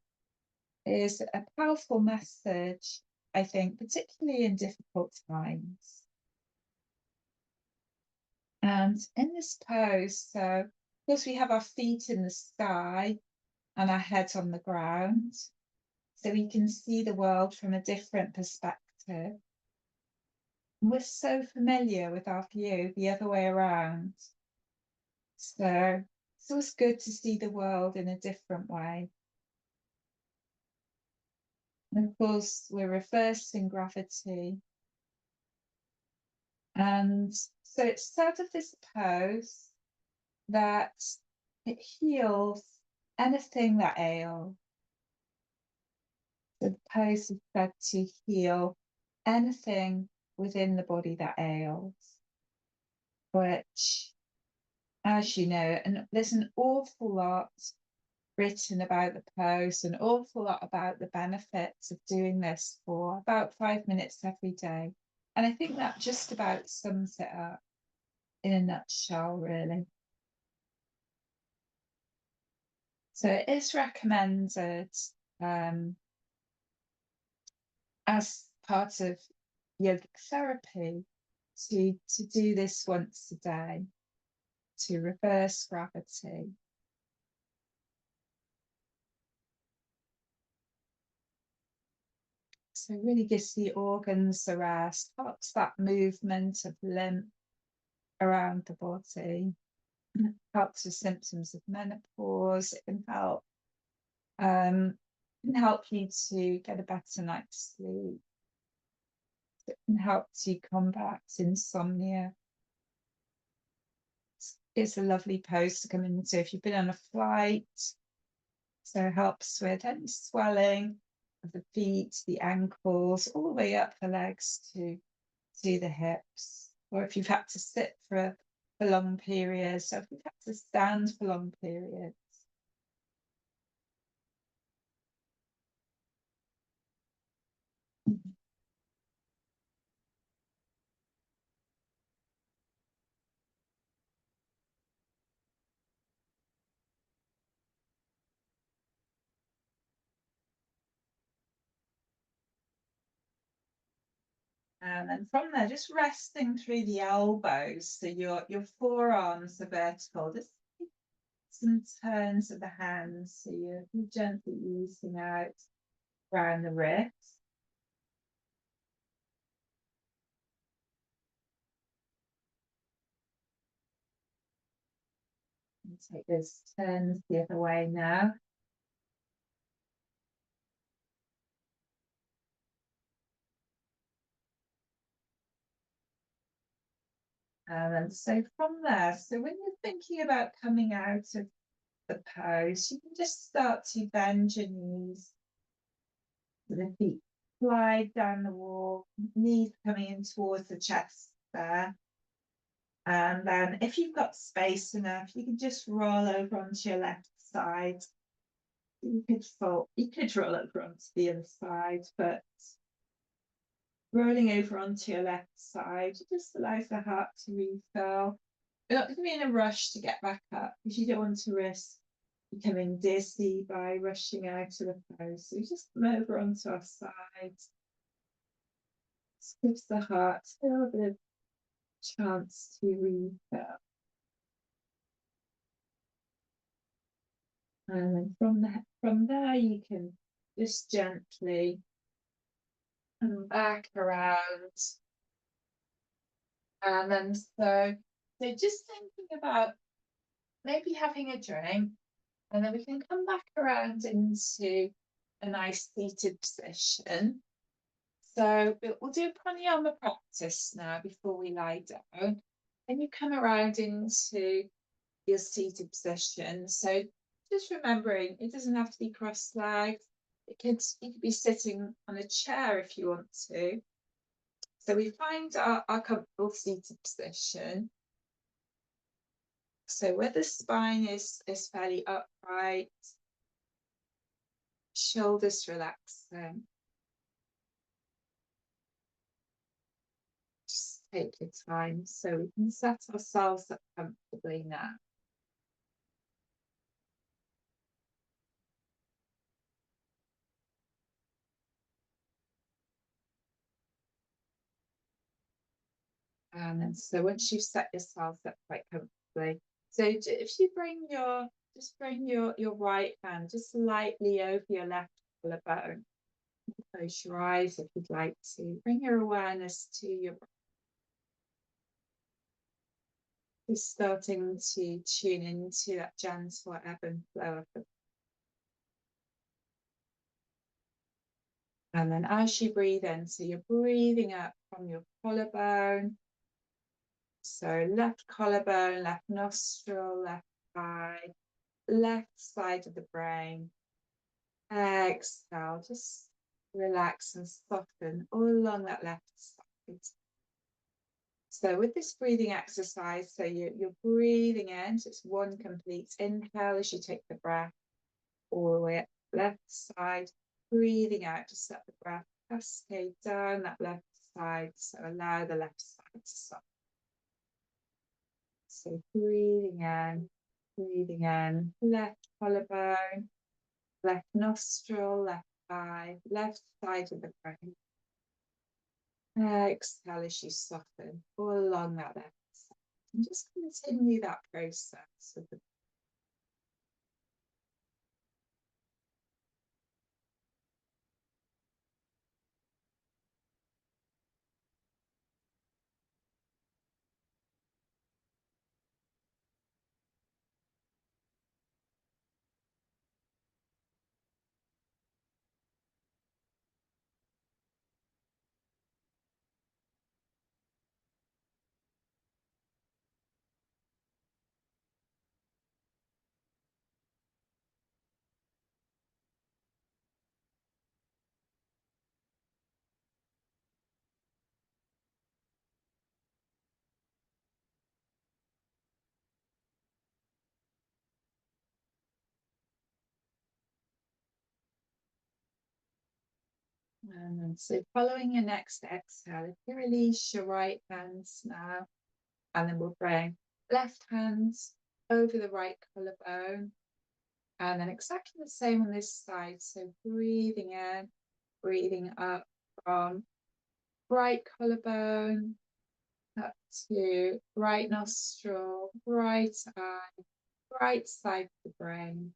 is a powerful message, I think, particularly in difficult times. And in this pose, so of course we have our feet in the sky and our head on the ground, so we can see the world from a different perspective. And we're so familiar with our view the other way around. So it's always good to see the world in a different way. And of course, we're reversing gravity. And so it's said of this pose that it heals anything that ails. So the pose is said to heal anything within the body that ails, which, as you know, and there's an awful lot written about the pose, an awful lot about the benefits of doing this for about 5 minutes every day. And I think that just about sums it up in a nutshell, really. So it is recommended as part of yogic therapy to do this once a day to reverse gravity. So it really gives the organs a rest, helps that movement of lymph around the body, helps with symptoms of menopause. It can help you to get a better night's sleep. It can help to combat insomnia. It's a lovely pose to come into if you've been on a flight. So it helps with any swelling of the feet, the ankles, all the way up the legs to the hips. Or if you've had to sit for long periods, so if you've had to stand for long periods. And then from there, just resting through the elbows, so your forearms are vertical. Just some turns of the hands, so you're gently easing out around the wrist. And take those turns the other way now. And so from there, so when you're thinking about coming out of the pose, you can just start to bend your knees, the feet slide down the wall, knees coming in towards the chest there. And then if you've got space enough, you can just roll over onto your left side. You could roll over onto the other side, but rolling over onto your left side just allows the heart to refill. You're not going to be in a rush to get back up because you don't want to risk becoming dizzy by rushing out of the pose. So just come over onto our side. This gives the heart a little bit of chance to refill. And then from there, you can just gently come back around. And then so just thinking about maybe having a drink, and then we can come back around into a nice seated position. So we'll do pranayama practice now before we lie down. And you come around into your seated position. So just remembering, it doesn't have to be cross-legged. You could be sitting on a chair if you want to. So we find our comfortable seated position. So where the spine is fairly upright, shoulders relaxing. Just take your time so we can set ourselves up comfortably now. And then so once you've set yourselves up quite comfortably, so if you bring your right hand just slightly over your left collarbone, close your eyes if you'd like to. Bring your awareness to your breath. Just starting to tune into that gentle ebb and flow of the breath. And then as you breathe in, so you're breathing up from your collarbone. So left collarbone, left nostril, left eye, left side of the brain. Exhale, just relax and soften all along that left side. So with this breathing exercise, so you're breathing in, so it's one complete inhale as you take the breath all the way up the left side, breathing out, just let the breath cascade down that left side, so allow the left side to soften. So breathing in, left collarbone, left nostril, left eye, left side of the brain. Exhale as you soften all along that left side. And just continue that process of the And so following your next exhale, if you release your right hands now, and then we'll bring left hands over the right collarbone. And then exactly the same on this side. So breathing in, breathing up from right collarbone up to right nostril, right eye, right side of the brain.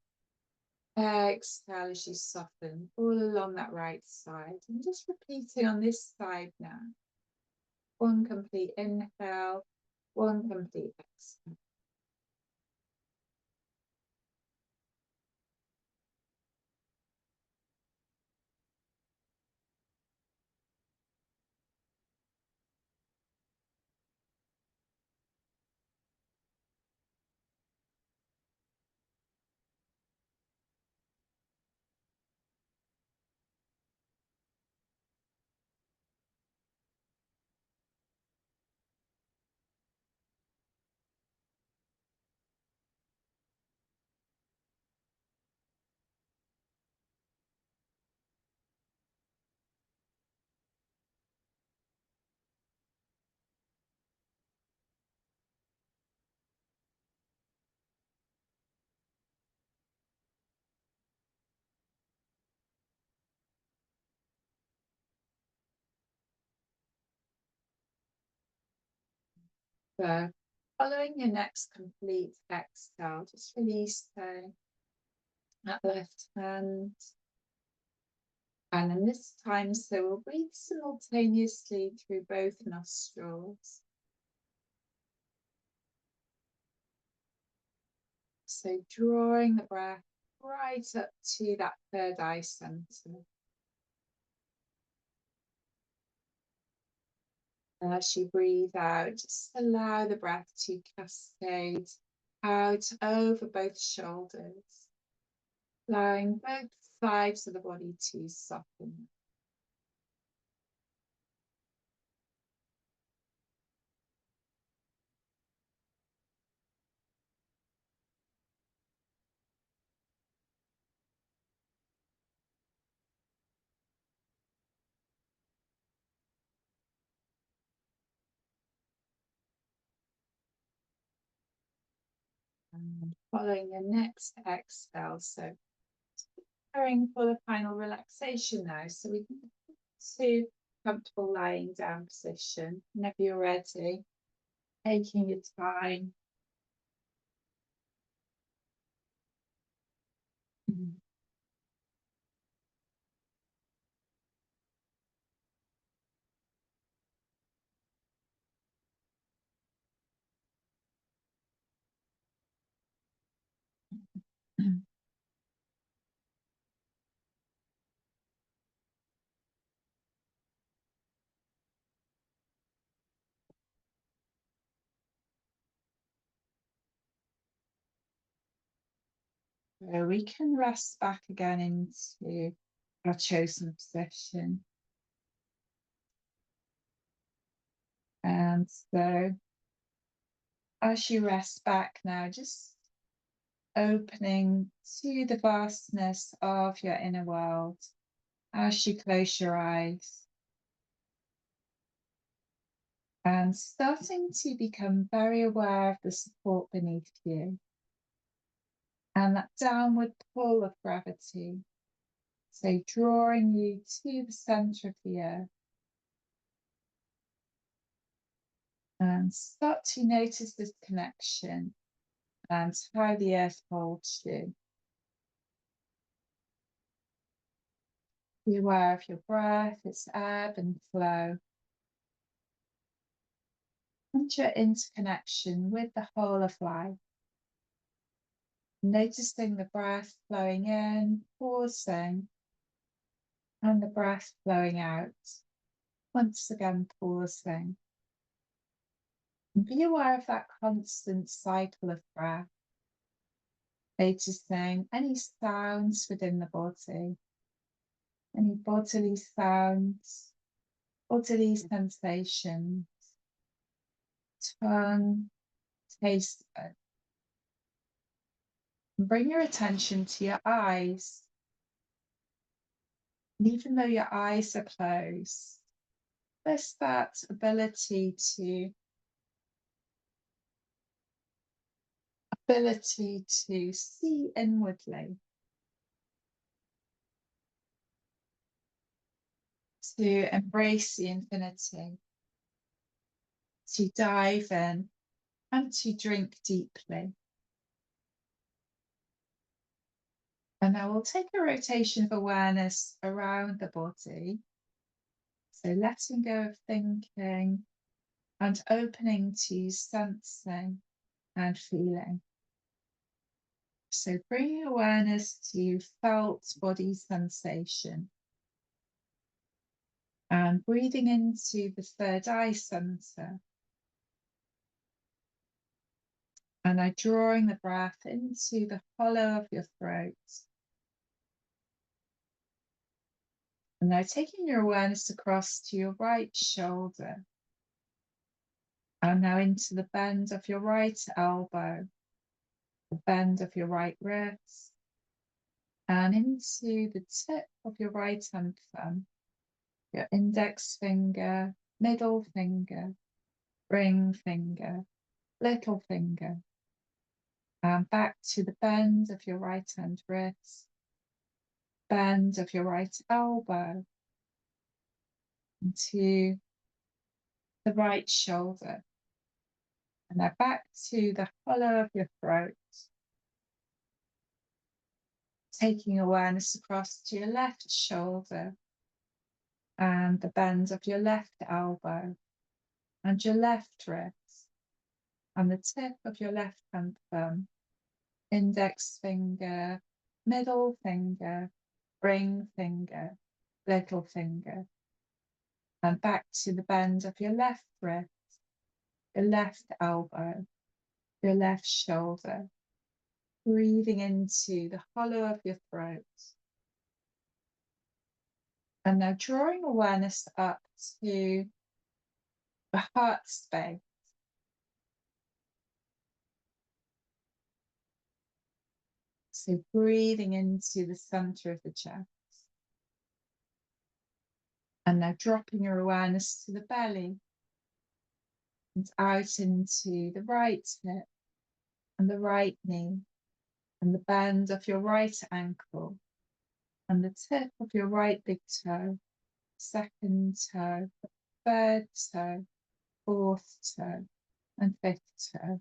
Exhale as you soften all along that right side. And just repeating on this side now. One complete inhale, one complete exhale. So following your next complete exhale, just release that left hand. And then this time, so we'll breathe simultaneously through both nostrils. So drawing the breath right up to that third eye center. As you breathe out, just allow the breath to cascade out over both shoulders, allowing both sides of the body to soften. And following your next exhale, so preparing for the final relaxation now. So we can get to comfortable lying down position whenever you're ready, taking your time. So we can rest back again into our chosen position. And so as you rest back now, just opening to the vastness of your inner world as you close your eyes. And starting to become very aware of the support beneath you and that downward pull of gravity. So drawing you to the center of the earth. And start to notice this connection and how the earth holds you. Be aware of your breath, its ebb and flow. And your interconnection with the whole of life. Noticing the breath flowing in, pausing, and the breath flowing out. Once again, pausing. And be aware of that constant cycle of breath. Noticing any sounds within the body, any bodily sounds, bodily sensations, tongue, taste buds. Bring your attention to your eyes. And even though your eyes are closed, there's that ability to see inwardly, to embrace the infinity, to dive in and to drink deeply. And now we'll take a rotation of awareness around the body. So letting go of thinking and opening to sensing and feeling. So bringing awareness to felt body sensation. And breathing into the third eye center. And now drawing the breath into the hollow of your throat. And now taking your awareness across to your right shoulder. And now into the bend of your right elbow, the bend of your right wrist, and into the tip of your right hand thumb, your index finger, middle finger, ring finger, little finger, and back to the bend of your right hand wrist, bend of your right elbow, and to the right shoulder. And now back to the hollow of your throat. Taking awareness across to your left shoulder and the bend of your left elbow and your left wrist and the tip of your left hand thumb, index finger, middle finger, ring finger, little finger, and back to the bend of your left wrist, your left elbow, your left shoulder, breathing into the hollow of your throat. And now drawing awareness up to the heart space. So breathing into the center of the chest. And now dropping your awareness to the belly and out into the right hip and the right knee and the bend of your right ankle and the tip of your right big toe, second toe, third toe, fourth toe, and fifth toe.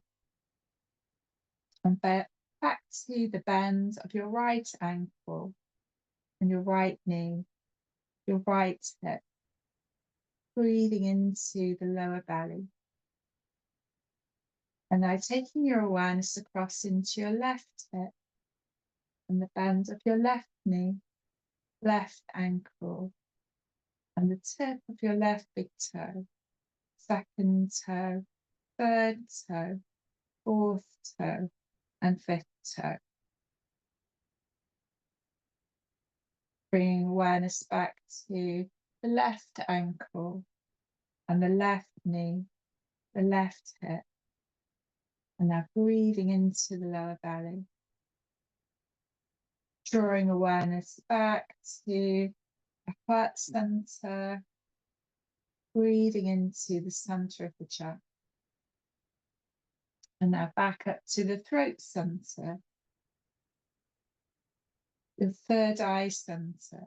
And back to the bend of your right ankle and your right knee, your right hip, breathing into the lower belly. And now taking your awareness across into your left hip and the bend of your left knee, left ankle, and the tip of your left big toe, second toe, third toe, fourth toe, and fifth toe. Bringing awareness back to the left ankle and the left knee, the left hip, and now breathing into the lower belly. Drawing awareness back to the heart center, breathing into the center of the chest. And now back up to the throat center, your third eye center.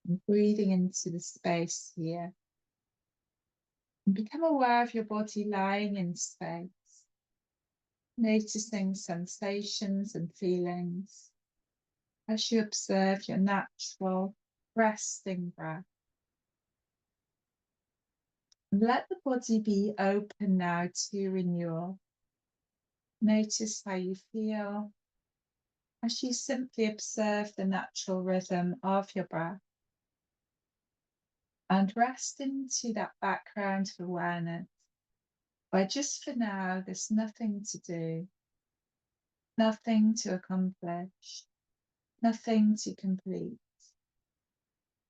And breathing into the space here. And become aware of your body lying in space, noticing sensations and feelings as you observe your natural resting breath. And let the body be open now to renewal. Notice how you feel as you simply observe the natural rhythm of your breath. And rest into that background of awareness, where just for now there's nothing to do, nothing to accomplish, nothing to complete,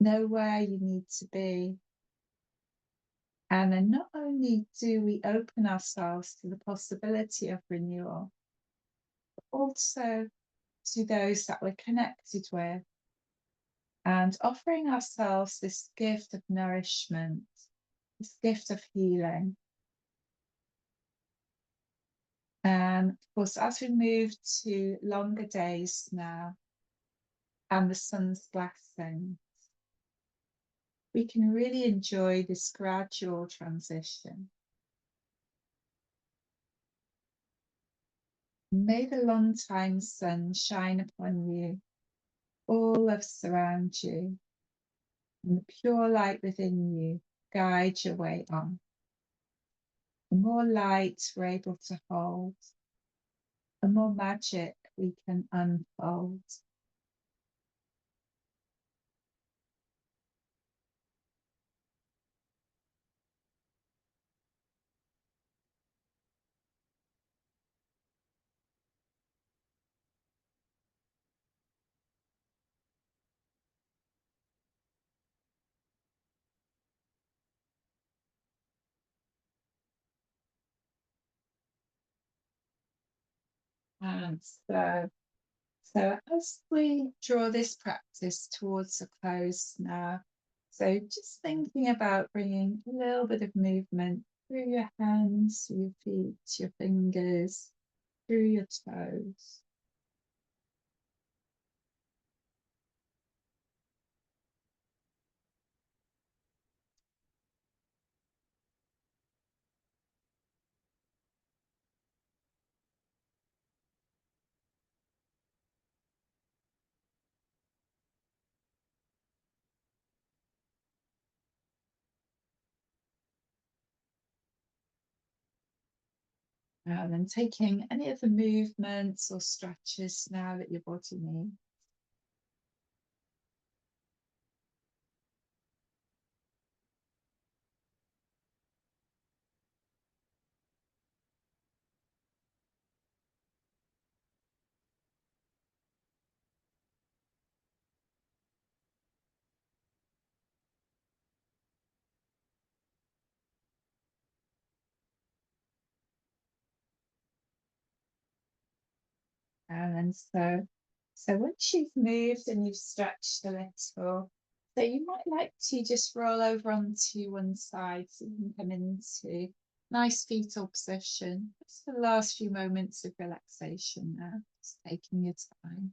nowhere you need to be. And then not only do we open ourselves to the possibility of renewal, but also to those that we're connected with, and offering ourselves this gift of nourishment, this gift of healing. And of course, as we move to longer days now and the sun's blessings, we can really enjoy this gradual transition. May the long time sun shine upon you, all love surround you, and the pure light within you guide your way on. The more light we're able to hold, the more magic we can unfold. And so as we draw this practice towards a close now, so just thinking about bringing a little bit of movement through your hands, your feet, your fingers, through your toes. And then taking any of the movements or stretches now that your body needs. And so once you've moved and you've stretched a little, so you might like to just roll over onto one side so you can come into nice fetal position. Just the last few moments of relaxation now, just taking your time.